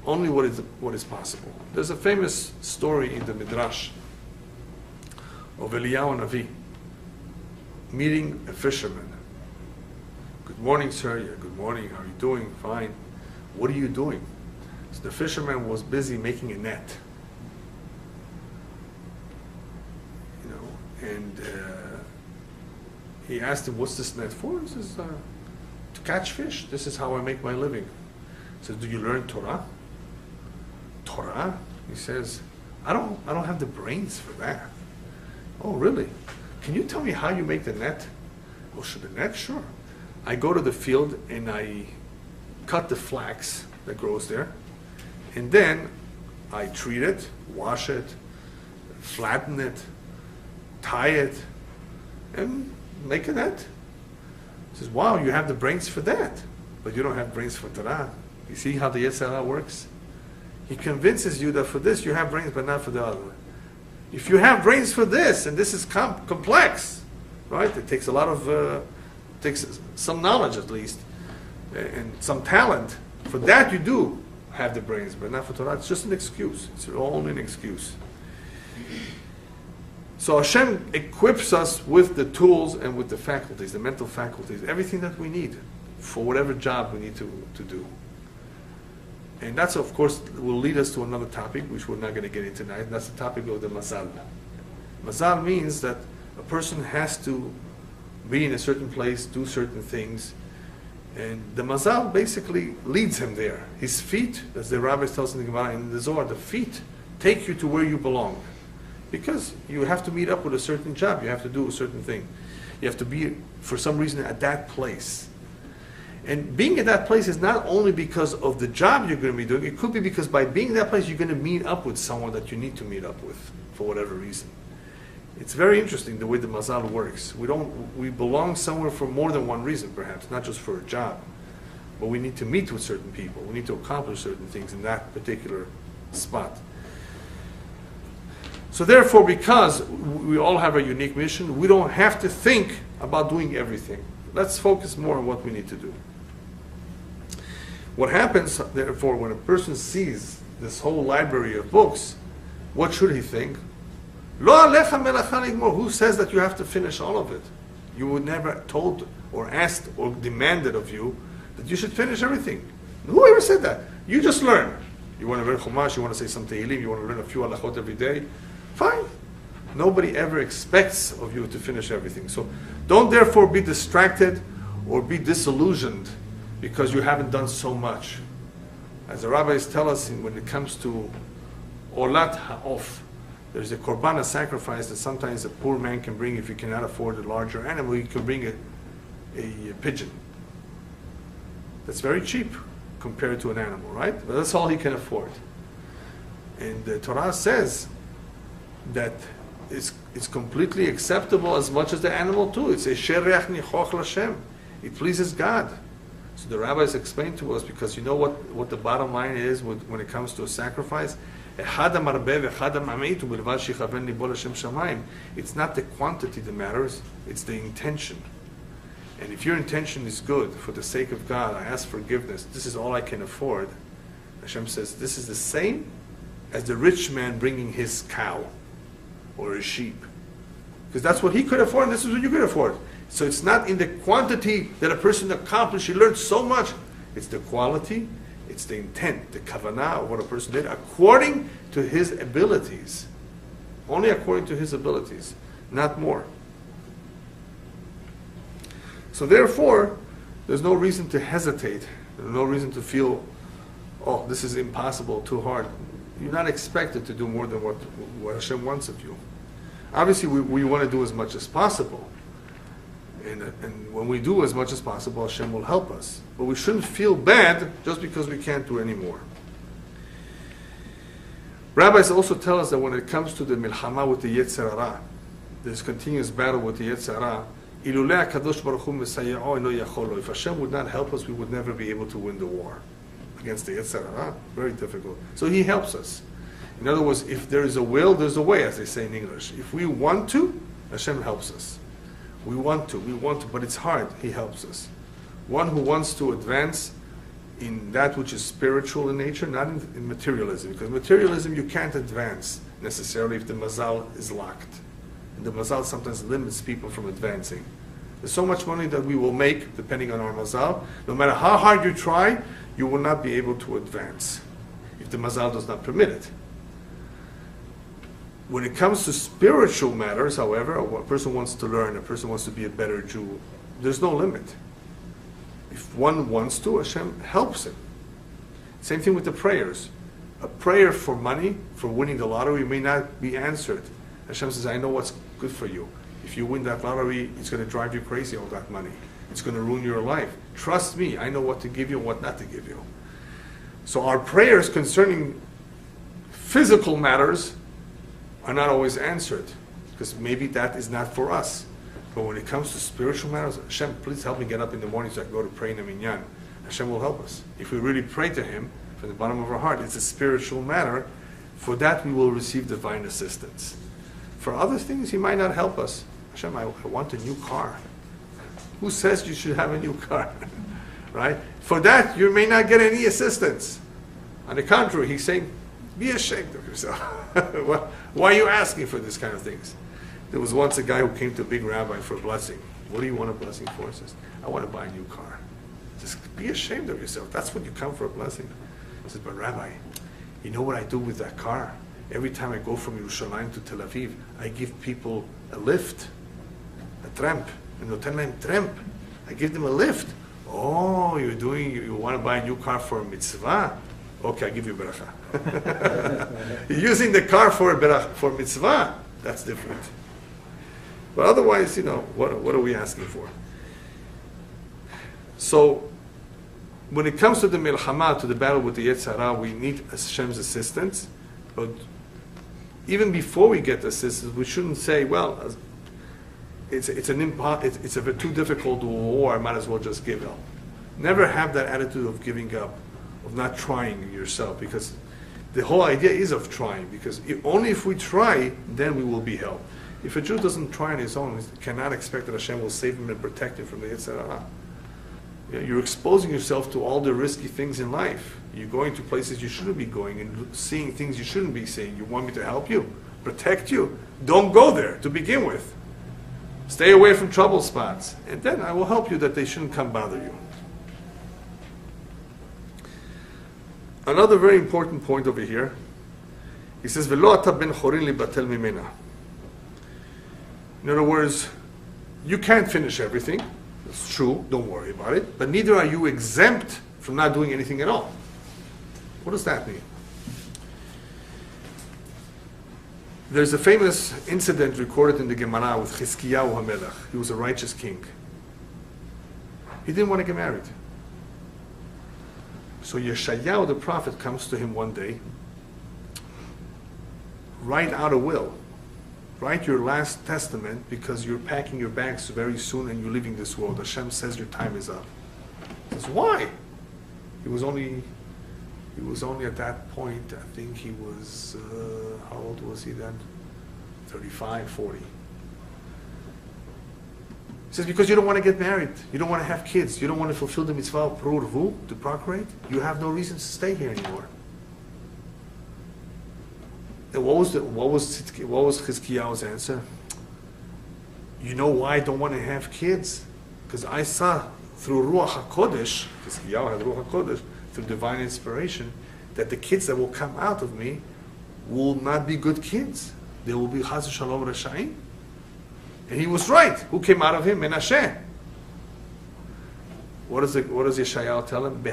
Only what is possible. There's a famous story in the Midrash of Eliyahu Navi meeting a fisherman. Good morning, sir. Yeah, good morning. How are you doing? Fine. What are you doing? So the fisherman was busy making a net. You know, and he asked him, "What's this net for?" He says, "To catch fish. This is how I make my living." He says, "Do you learn Torah?" Torah? He says, I don't have the brains for that. Oh, really? Can you tell me how you make the net? Oh, the net? Sure. I go to the field and I cut the flax that grows there, and then I treat it, wash it, flatten it, tie it, and make a net. He says, wow, you have the brains for that, but you don't have brains for Torah. You see how the Yetzer Hara works? He convinces you that for this you have brains, but not for the other. If you have brains for this, and this is complex, right? It takes a lot of, takes some knowledge at least, and some talent. For that you do have the brains, but not for Torah. It's just an excuse. It's only an excuse. So Hashem equips us with the tools and with the faculties, the mental faculties, everything that we need for whatever job we need to do. And that's, of course, will lead us to another topic, which we're not going to get into tonight. That's the topic of the mazal. Mazal means that a person has to be in a certain place, do certain things, and the mazal basically leads him there. His feet, as the Rabbi tells in the Gemara in the Zohar, the feet take you to where you belong. Because you have to meet up with a certain job, you have to do a certain thing. You have to be, for some reason, at that place. And being at that place is not only because of the job you're going to be doing, it could be because by being in that place you're going to meet up with someone that you need to meet up with, for whatever reason. It's very interesting the way the mazal works. We belong somewhere for more than one reason, perhaps, not just for a job. But we need to meet with certain people. We need to accomplish certain things in that particular spot. So therefore, because we all have a unique mission, we don't have to think about doing everything. Let's focus more on what we need to do. What happens, therefore, when a person sees this whole library of books, what should he think? Lo alecha melacha ligmor. Who says that you have to finish all of it? You were never told or asked or demanded of you that you should finish everything. Who ever said that? You just learn. You want to learn Chumash, you want to say some Tehillim, you want to learn a few halachot every day. Fine. Nobody ever expects of you to finish everything. So don't therefore be distracted or be disillusioned because you haven't done so much. As the rabbis tell us, when it comes to olat ha'of, there's a korban, a sacrifice that sometimes a poor man can bring if he cannot afford a larger animal. He can bring a pigeon. That's very cheap compared to an animal, right? But that's all he can afford. And the Torah says that it's completely acceptable as much as the animal too. It's a shereach nichoch l'Hashem. It pleases God. So the rabbis explain to us, because you know what the bottom line is when it comes to a sacrifice? It's not the quantity that matters, it's the intention. And if your intention is good, for the sake of God, I ask forgiveness, this is all I can afford, Hashem says, this is the same as the rich man bringing his cow or his sheep. Because that's what he could afford, and this is what you could afford. So it's not in the quantity that a person accomplished, he learned so much. It's the quality, it's the intent, the kavanah of what a person did according to his abilities. Only according to his abilities, not more. So therefore, there's no reason to hesitate. There's no reason to feel, oh, this is impossible, too hard. You're not expected to do more than what Hashem wants of you. Obviously, we want to do as much as possible. And when we do as much as possible, Hashem will help us. But we shouldn't feel bad just because we can't do any more. Rabbis also tell us that when it comes to the milchama with the Yetzer Hara, this continuous battle with the Yetzer Hara, Ilulei HaKadosh Baruch Hu mesaya'o eno yacholo. If Hashem would not help us, we would never be able to win the war against the Yetzer Hara. Very difficult. So He helps us. In other words, if there is a will, there's a way, as they say in English. If we want to, Hashem helps us. We want to, but it's hard. He helps us. One who wants to advance in that which is spiritual in nature, not in materialism. Because materialism, you can't advance necessarily if the mazal is locked. And the mazal sometimes limits people from advancing. There's so much money that we will make, depending on our mazal. No matter how hard you try, you will not be able to advance if the mazal does not permit it. When it comes to spiritual matters, however, a person wants to learn, a person wants to be a better Jew, there's no limit. If one wants to, Hashem helps him. Same thing with the prayers. A prayer for money, for winning the lottery, may not be answered. Hashem says, I know what's good for you. If you win that lottery, it's going to drive you crazy, all that money. It's going to ruin your life. Trust me, I know what to give you and what not to give you. So our prayers concerning physical matters are not always answered, because maybe that is not for us. But when it comes to spiritual matters, Hashem, please help me get up in the morning so I can go to pray in a minyan. Hashem will help us. If we really pray to Him from the bottom of our heart, it's a spiritual matter. For that we will receive divine assistance. For other things, He might not help us. Hashem, I want a new car. Who says you should have a new car? Right? For that, you may not get any assistance. On the contrary, He's saying, be ashamed of yourself. Why are you asking for this kind of things? There was once a guy who came to a big rabbi for a blessing. What do you want a blessing for? He says, I want to buy a new car. Just be ashamed of yourself. That's when you come for a blessing. He says, but Rabbi, you know what I do with that car? Every time I go from Yerushalayim to Tel Aviv, I give people a lift, a tramp. Tramp. I give them a lift. Oh, you want to buy a new car for a mitzvah? Okay, I give you beracha. You're using the car for mitzvah. That's different. But otherwise, what are we asking for? So, when it comes to the milchama, to the battle with the Yetzer Hara, we need Hashem's assistance. But even before we get assistance, we shouldn't say, well, it's a too difficult war, I might as well just give up. Never have that attitude of giving up, of not trying yourself, because the whole idea is of trying, because only if we try, then we will be helped. If a Jew doesn't try on his own, he cannot expect that Hashem will save him and protect him from the Yetzer Hara. You're exposing yourself to all the risky things in life. You're going to places you shouldn't be going and seeing things you shouldn't be seeing. You want me to help you, protect you? Don't go there to begin with. Stay away from trouble spots, and then I will help you that they shouldn't come bother you. Another very important point over here, he says, "Velo ata ben chorin libatel mimena." In other words, you can't finish everything. It's true, don't worry about it. But neither are you exempt from not doing anything at all. What does that mean? There's a famous incident recorded in the Gemara with Chizkiyahu HaMelech. He was a righteous king. He didn't want to get married. So Yeshayahu the prophet comes to him one day, write out a will. Write your last testament, because you're packing your bags very soon and you're leaving this world. Hashem says your time is up. He says, why? He was only at that point, I think he was, how old was he then? 35, 40. He says, because you don't want to get married. You don't want to have kids. You don't want to fulfill the mitzvah of prurvu, to procreate. You have no reason to stay here anymore. And what was Chizkiyahu's answer? You know why I don't want to have kids? Because I saw through Ruach HaKodesh, Chizkiyahu had Ruach HaKodesh, through divine inspiration, that the kids that will come out of me will not be good kids. They will be Chas Shalom Rasha'im. And he was right. Who came out of him? Menashe. What does Yeshayahu tell him?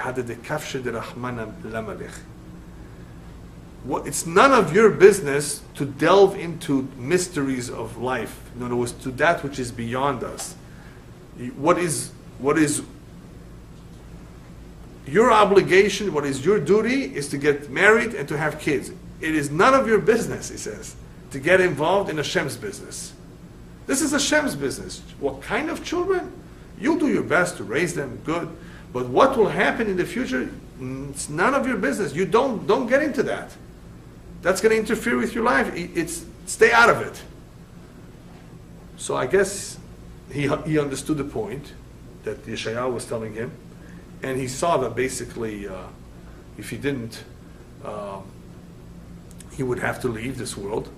It's none of your business to delve into mysteries of life. In other words, to that which is beyond us. What is your obligation, what is your duty, is to get married and to have kids. it is none of your business, he says, to get involved in Hashem's business. This is Hashem's business. What kind of children? You do your best to raise them good, but what will happen in the future, it's none of your business. You don't get into that. That's going to interfere with your life. Stay out of it. So I guess he understood the point that Yeshayahu was telling him, and he saw that basically if he didn't, he would have to leave this world.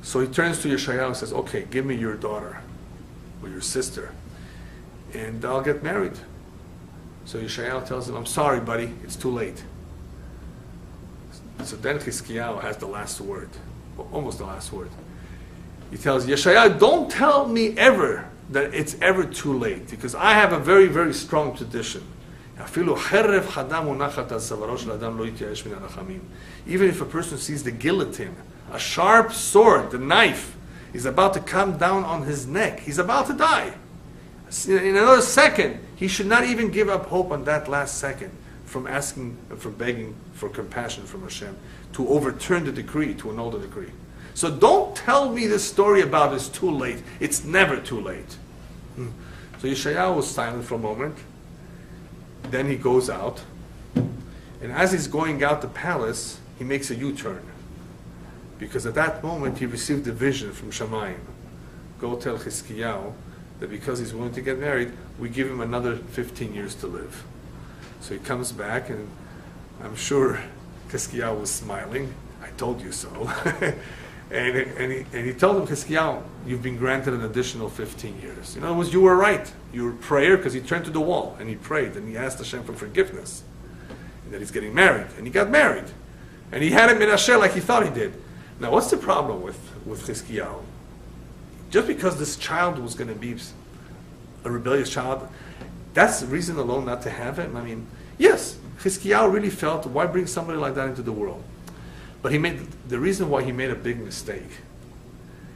So he turns to Yeshayahu and says, okay, give me your daughter or your sister, and I'll get married. So Yeshayahu tells him, I'm sorry, buddy, it's too late. So then Chizkiyahu has the last word, or almost the last word. He tells Yeshayahu, don't tell me ever that it's ever too late, because I have a very, very strong tradition. Even if a person sees the guillotine, a sharp sword, the knife, is about to come down on his neck, he's about to die. In another second, he should not even give up hope on that last second from asking, from begging for compassion from Hashem to overturn the decree, to annul the decree. So don't tell me this story about it's too late. It's never too late. So Yeshayahu was silent for a moment. Then he goes out. And as he's going out the palace, he makes a U-turn. Because at that moment, he received a vision from Shamayim. Go tell Chizkiyahu that because he's willing to get married, we give him another 15 years to live. So he comes back, and I'm sure Chizkiyahu was smiling. I told you so. and he told him, Chizkiyahu, you've been granted an additional 15 years. In other words, you were right. Your prayer, because he turned to the wall, and he prayed, and he asked Hashem for forgiveness. And that he's getting married. And he got married. And he had it Menashe like he thought he did. Now, what's the problem with Chizkiyahu? Just because this child was going to be a rebellious child, that's the reason alone not to have him? I mean, yes, Chizkiyahu really felt, why bring somebody like that into the world? But the reason why he made a big mistake,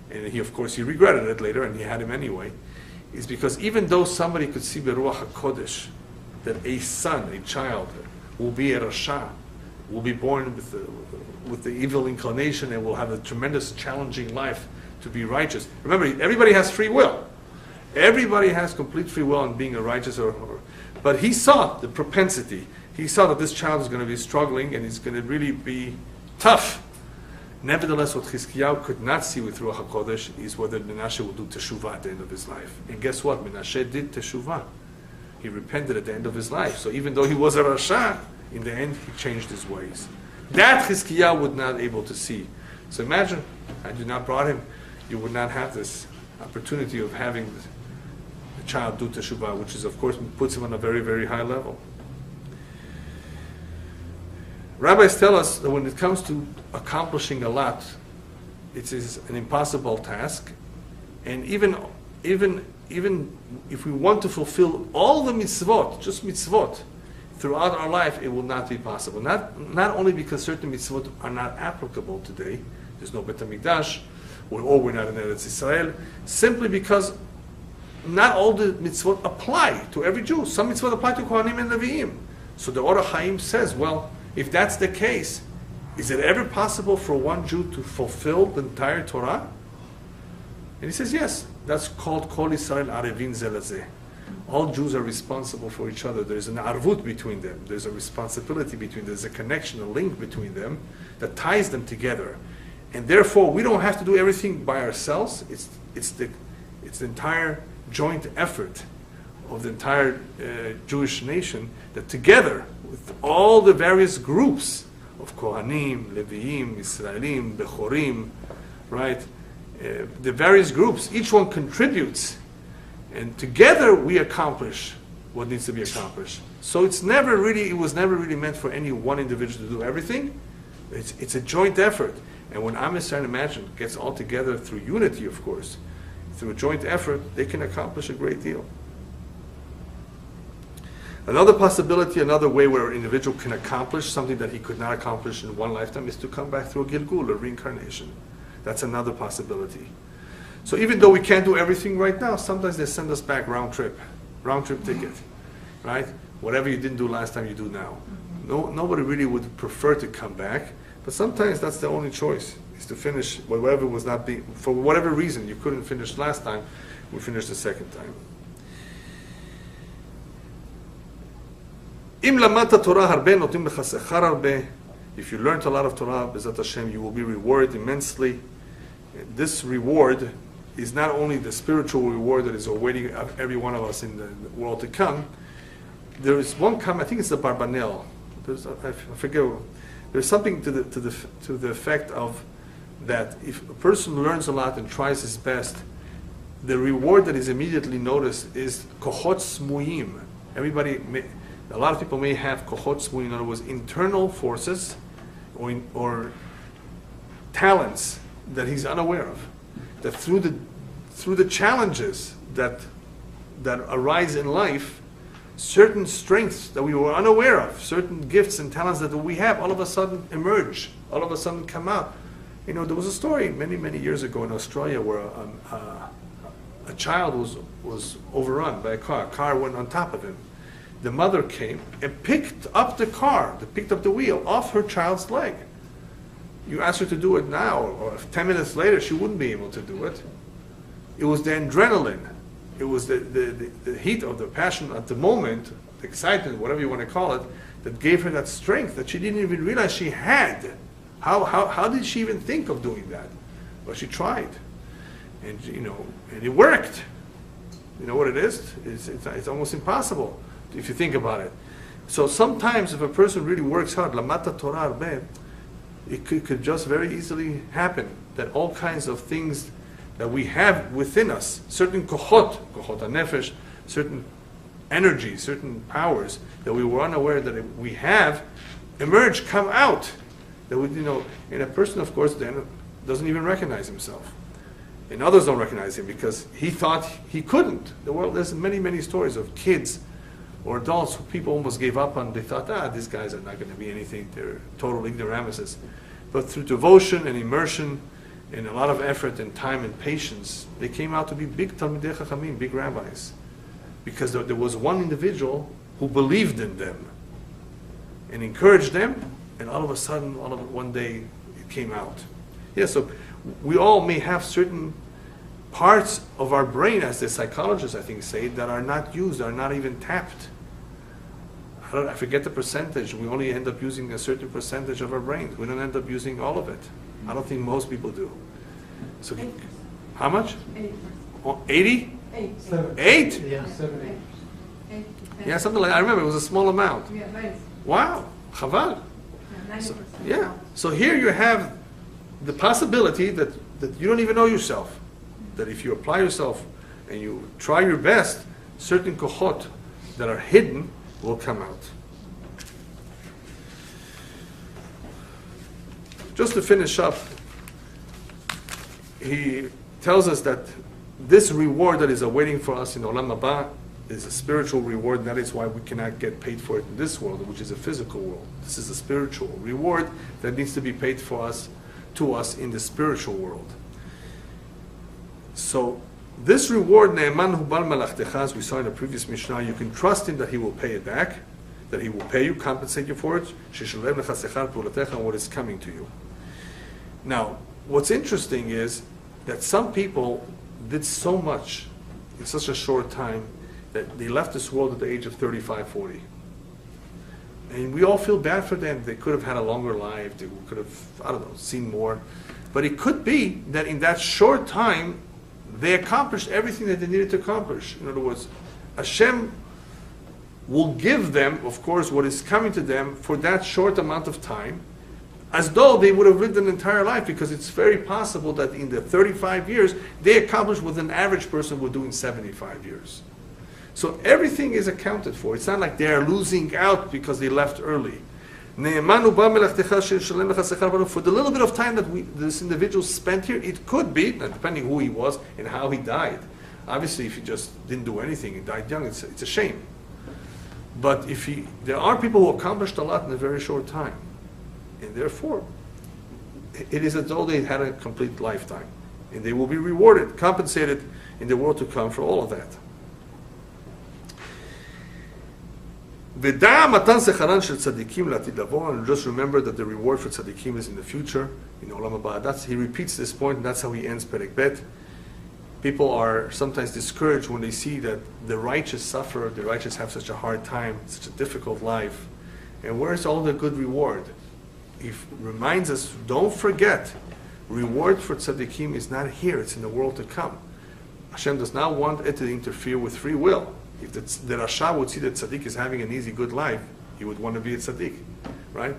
and he regretted it later, and he had him anyway, is because even though somebody could see Beruach HaKodesh, that a son, a child, will be a Rasha, will be born with the evil inclination, and will have a tremendous challenging life to be righteous. Remember, everybody has free will. Everybody has complete free will in being a righteous but he saw the propensity. He saw that this child is going to be struggling and he's going to really be tough. Nevertheless, what Chizkiyahu could not see with Ruach HaKodesh is whether Menashe will do teshuvah at the end of his life. And guess what? Menashe did teshuvah. He repented at the end of his life. So even though he was a Rasha, in the end he changed his ways. That Chizkiyahu would not able to see. So imagine, had you not brought him, you would not have this opportunity of having the child do teshuvah, which is, of course, puts him on a very, very high level. Rabbis tell us that when it comes to accomplishing a lot, it is an impossible task, and even if we want to fulfill all the mitzvot, just mitzvot, throughout our life, it will not be possible. Not only because certain mitzvot are not applicable today, there's no Bet HaMikdash, or we're not in Eretz Israel, simply because not all the mitzvot apply to every Jew. Some mitzvot apply to Kohanim and Leviim. So the Orach Chaim says, well, if that's the case, is it ever possible for one Jew to fulfill the entire Torah? And he says, yes. That's called Kol Yisrael Arevin Ze Lezeh. All Jews are responsible for each other. There's an arvut between them. There's a responsibility between them. There's a connection, a link between them that ties them together. And therefore, we don't have to do everything by ourselves. It's the entire joint effort of the entire Jewish nation that together with all the various groups of Kohanim, Leviim, Israelim, Bechorim, right? The various groups, each one contributes, and together we accomplish what needs to be accomplished. So it was never really meant for any one individual to do everything. It's a joint effort. And when Am Yisrael gets all together through unity, of course, through a joint effort, they can accomplish a great deal. Another possibility, another way where an individual can accomplish something that he could not accomplish in one lifetime is to come back through a Gilgul, a reincarnation. That's another possibility. So even though we can't do everything right now, sometimes they send us back round trip ticket, right? Whatever you didn't do last time, you do now. Nobody really would prefer to come back, But sometimes that's the only choice, is to finish whatever was not being, for whatever reason you couldn't finish last time, we finish the second time. Im lamata Torah harbe notim lecha sechar harbe. If you learned a lot of Torah, B'ezrat Hashem, you will be rewarded immensely. This reward is not only the spiritual reward that is awaiting every one of us in the world to come. There is one comment, I think it's the Barbanel. I forget. There's something to the effect of that if a person learns a lot and tries his best, the reward that is immediately noticed is kochot smuyim. A lot of people may have kochot smuyim, in other words, internal forces or talents that he's unaware of. That through the challenges that arise in life, certain strengths that we were unaware of, certain gifts and talents that we have, all of a sudden emerge, all of a sudden come out. You know, there was a story many, many years ago in Australia where a child was overrun by a car. A car went on top of him. The mother came and picked up the car, picked up the wheel off her child's leg. You ask her to do it now, or 10 minutes later, she wouldn't be able to do it. It was the adrenaline. It was the heat of the passion at the moment, the excitement, whatever you want to call it, that gave her that strength that she didn't even realize she had. How did she even think of doing that? Well, she tried, and and it worked. You know what it is? It's almost impossible if you think about it. So sometimes, if a person really works hard, lamata Torah arbeh, it could just very easily happen that all kinds of things that we have within us, certain kochot hanefesh, certain energies, certain powers that we were unaware that we have, emerge, come out. That would, and a person, of course, then doesn't even recognize himself, and others don't recognize him because he thought he couldn't. There's many, many stories of kids or adults who people almost gave up on. They thought, these guys are not going to be anything. They're total ignoramuses. But through devotion and immersion, and a lot of effort and time and patience, they came out to be big Talmidei Chachamim, big rabbis. Because there was one individual who believed in them and encouraged them, and all of a sudden, one day, it came out. Yeah, so we all may have certain parts of our brain, as the psychologists, I think, say, that are not used, are not even tapped. I forget the percentage. We only end up using a certain percentage of our brains. We don't end up using all of it. I don't think most people do. So, 8%. How much? 8%. 80? 8. 8? Yeah, 7, 8. Yeah, something like that. I remember it was a small amount. Yeah, right. Wow, chaval. Yeah, 90%. Yeah. So here you have the possibility that you don't even know yourself. That if you apply yourself and you try your best, certain kochot that are hidden will come out. Just to finish up, he tells us that this reward that is awaiting for us in Olam Haba is a spiritual reward, and that is why we cannot get paid for it in this world, which is a physical world. This is a spiritual reward that needs to be paid to us in the spiritual world. So this reward, Ne'eman hu bal malachtecha, as we saw in the previous Mishnah, you can trust him that he will pay it back, that he will pay you, compensate you for it, sheshalem lecha sechar pa'ulatecha, and what is coming to you. Now, what's interesting is that some people did so much in such a short time that they left this world at the age of 35, 40. And we all feel bad for them. They could have had a longer life. They could have, seen more. But it could be that in that short time, they accomplished everything that they needed to accomplish. In other words, Hashem will give them, of course, what is coming to them for that short amount of time, as though they would have lived an entire life, because it's very possible that in the 35 years, they accomplished what an average person would do in 75 years. So everything is accounted for. It's not like they are losing out because they left early. For the little bit of time that this individual spent here, it could be, depending who he was and how he died. Obviously, if he just didn't do anything and died young, it's a shame. But there are people who accomplished a lot in a very short time. And therefore, it is as though they had a complete lifetime. And they will be rewarded, compensated in the world to come for all of that. V'da matan secharan shel tzadikim l'atid lavo, and just remember that the reward for tzadikim is in the future, in Olam Haba. He repeats this point, and that's how he ends Perek Bet. People are sometimes discouraged when they see that the righteous suffer, the righteous have such a hard time, such a difficult life. And where's all the good reward? He reminds us, don't forget, reward for tzaddikim is not here, it's in the world to come. Hashem does not want it to interfere with free will. If the Rasha would see that tzaddik is having an easy, good life, he would want to be a tzaddik, right?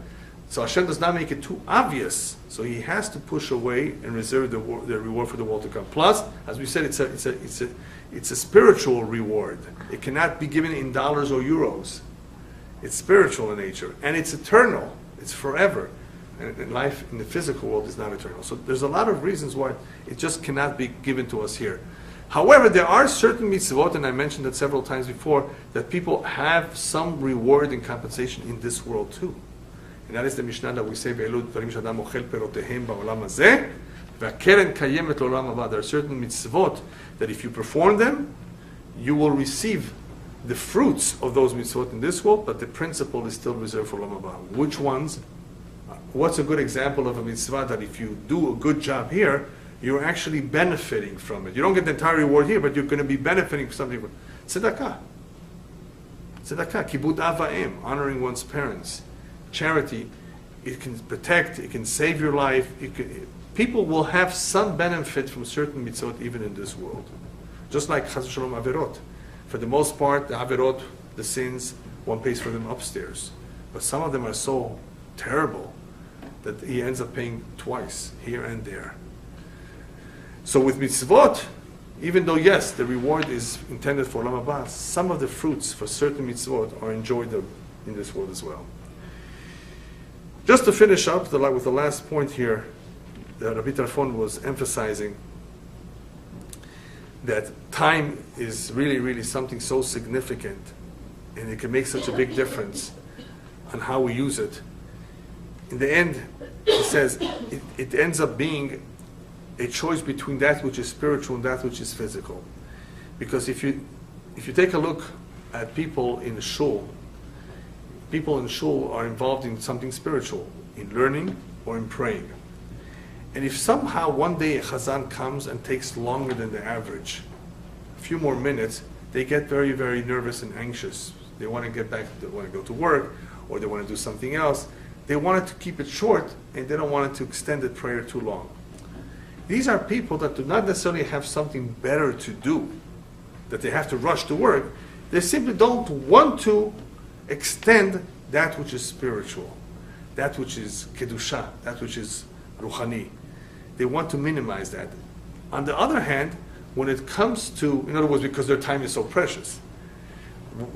So Hashem does not make it too obvious. So he has to push away and reserve the reward for the world to come. Plus, as we said, it's a spiritual reward. It cannot be given in dollars or euros. It's spiritual in nature, and it's eternal. It's forever. And life in the physical world is not eternal. So there's a lot of reasons why it just cannot be given to us here. However, there are certain mitzvot, and I mentioned that several times before, that people have some reward and compensation in this world too. And that is the Mishnah that we say, "Ve'elu dvarim sh'adam ochel perotehem ba'olam hazeh, ve'akeren kayemet l'olam haba." There are certain mitzvot that if you perform them, you will receive the fruits of those mitzvot in this world, but the principle is still reserved for Olam Haba. Which ones? What's a good example of a mitzvah that if you do a good job here, you're actually benefiting from it? You don't get the entire reward here, but you're going to be benefiting from something. Tzedakah. Tzedakah, kibud av va'em, honoring one's parents. Charity, it can protect, it can save your life. People will have some benefit from certain mitzvot even in this world. Just like chas v'shalom averot. For the most part, the averot, the sins, one pays for them upstairs. But some of them are so terrible that he ends up paying twice, here and there. So with mitzvot, even though yes, the reward is intended for Olam Haba, some of the fruits for certain mitzvot are enjoyed in this world as well. Just to finish up with the last point here, that Rabbi Tarfon was emphasizing, that time is really, really something so significant, and it can make such a big difference on how we use it. In the end, he says, it ends up being a choice between that which is spiritual and that which is physical. Because if you take a look at people in shul are involved in something spiritual, in learning or in praying. And if somehow one day a chazan comes and takes longer than the average, a few more minutes, they get very, very nervous and anxious. They want to get back, they want to go to work, or they want to do something else. They wanted to keep it short, and they don't want it to extend the prayer too long. These are people that do not necessarily have something better to do, that they have to rush to work. They simply don't want to extend that which is spiritual, that which is kedusha, that which is ruchani. They want to minimize that. On the other hand, when it comes to, in other words, because their time is so precious,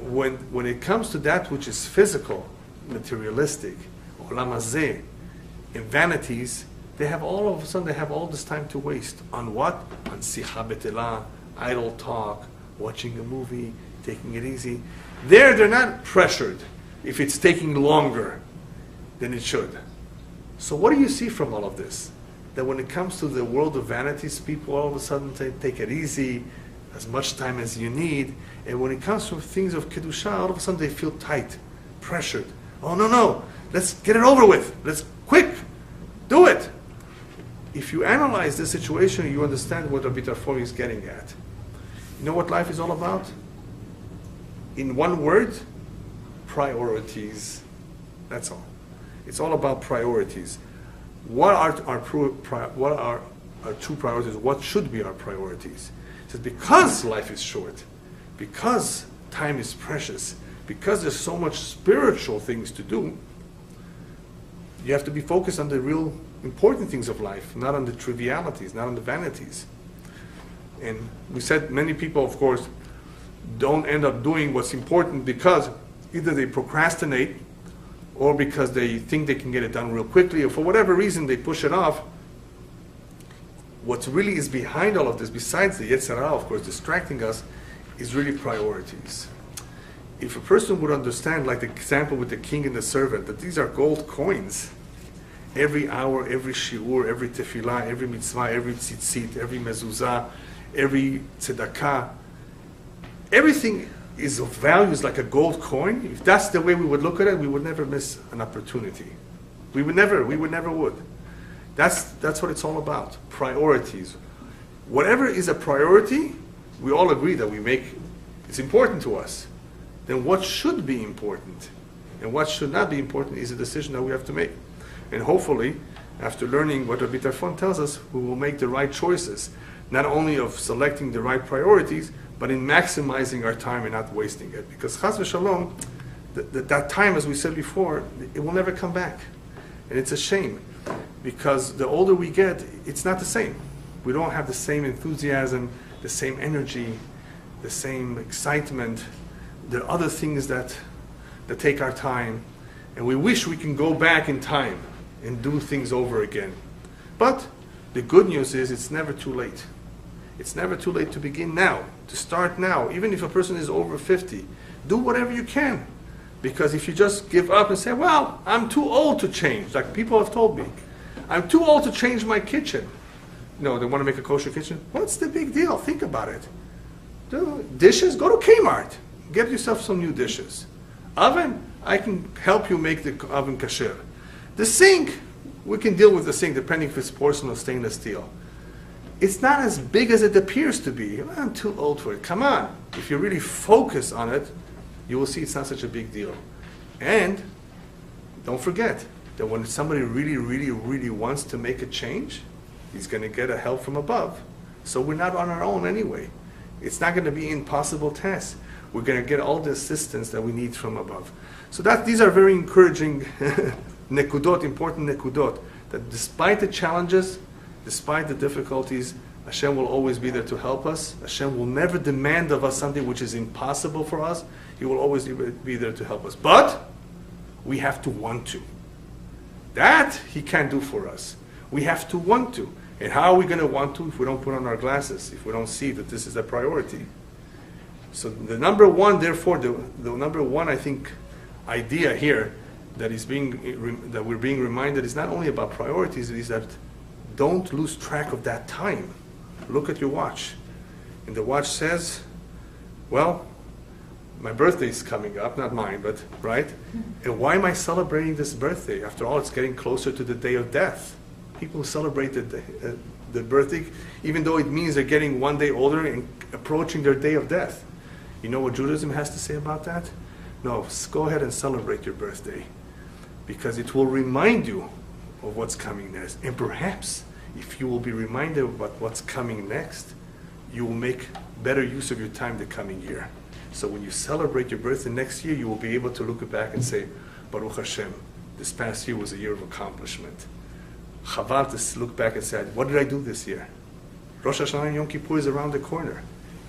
when it comes to that which is physical, materialistic, olam hazeh, in vanities, they have all of a sudden all this time to waste on what? On sicha betelah, idle talk, watching a movie, taking it easy. They're not pressured if it's taking longer than it should. So what do you see from all of this? That when it comes to the world of vanities, people all of a sudden take it easy, as much time as you need. And when it comes to things of Kedusha, all of a sudden they feel tight, pressured. Oh, no, let's get it over with. Let's, quick, do it. If you analyze this situation, you understand what Rabbi Tarfon is getting at. You know what life is all about? In one word, priorities. That's all. It's all about priorities. What are our true priorities? What should be our priorities? It says because life is short, because time is precious, because there's so much spiritual things to do, you have to be focused on the real important things of life, not on the trivialities, not on the vanities. And we said many people, of course, don't end up doing what's important because either they procrastinate or because they think they can get it done real quickly, or for whatever reason they push it off. What really is behind all of this, besides the Yetzer Hara, of course, distracting us, is really priorities. If a person would understand, like the example with the king and the servant, that these are gold coins, every hour, every shiur, every tefillah, every mitzvah, every tzitzit, every mezuzah, every tzedakah, everything is of value, is like a gold coin, if that's the way we would look at it, we would never miss an opportunity. We would never would. That's what it's all about. Priorities. Whatever is a priority, we all agree that it's important to us. Then what should be important and what should not be important is a decision that we have to make. And hopefully, after learning what Rabbi Tarfon tells us, we will make the right choices, not only of selecting the right priorities, but in maximizing our time and not wasting it. Because Chas v'Shalom, that time, as we said before, it will never come back. And it's a shame, because the older we get, it's not the same. We don't have the same enthusiasm, the same energy, the same excitement. There are other things that take our time, and we wish we can go back in time and do things over again. But the good news is it's never too late. It's never too late to begin now, to start now. Even if a person is over 50, do whatever you can. Because if you just give up and say, well, I'm too old to change, like people have told me, I'm too old to change my kitchen. No, they want to make a kosher kitchen. What's the big deal? Think about it. Dishes, go to Kmart. Get yourself some new dishes. Oven, I can help you make the oven kasher. The sink, we can deal with the sink depending if it's porcelain or stainless steel. It's not as big as it appears to be. I'm too old for it. Come on. If you really focus on it, you will see it's not such a big deal. And don't forget that when somebody really, really, really wants to make a change, he's going to get a help from above. So we're not on our own anyway. It's not going to be an impossible task. We're going to get all the assistance that we need from above. So these are very encouraging nekudot, important nekudot, that despite the challenges, despite the difficulties, Hashem will always be there to help us. Hashem will never demand of us something which is impossible for us. He will always be there to help us. But we have to want to. That He can't do for us. We have to want to. And how are we going to want to if we don't put on our glasses, if we don't see that this is a priority? So the number one, therefore, the number one, I think, idea here that we're being reminded is not only about priorities, it is that don't lose track of that time. Look at your watch. And the watch says, well, my birthday is coming up, not mine, but, right? And why am I celebrating this birthday? After all, it's getting closer to the day of death. People celebrate the birthday, even though it means they're getting one day older and approaching their day of death. You know what Judaism has to say about that? No, go ahead and celebrate your birthday, because it will remind you of what's coming next. And perhaps, if you will be reminded about what's coming next, you will make better use of your time the coming year. So when you celebrate your birthday next year, you will be able to look back and say, Baruch Hashem, this past year was a year of accomplishment. Chaval to look back and say, what did I do this year? Rosh Hashanah and Yom Kippur is around the corner.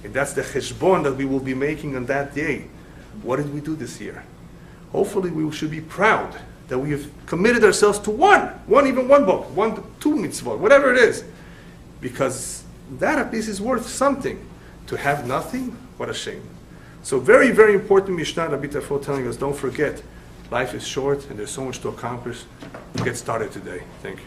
And that's the cheshbon that we will be making on that day. What did we do this year? Hopefully we should be proud that we have committed ourselves to even one book, 2 mitzvot, whatever it is. Because that at least is worth something. To have nothing, what a shame. So very, very important Mishnah, Rabbi Tarfon telling us, don't forget, life is short and there's so much to accomplish. Get started today. Thank you.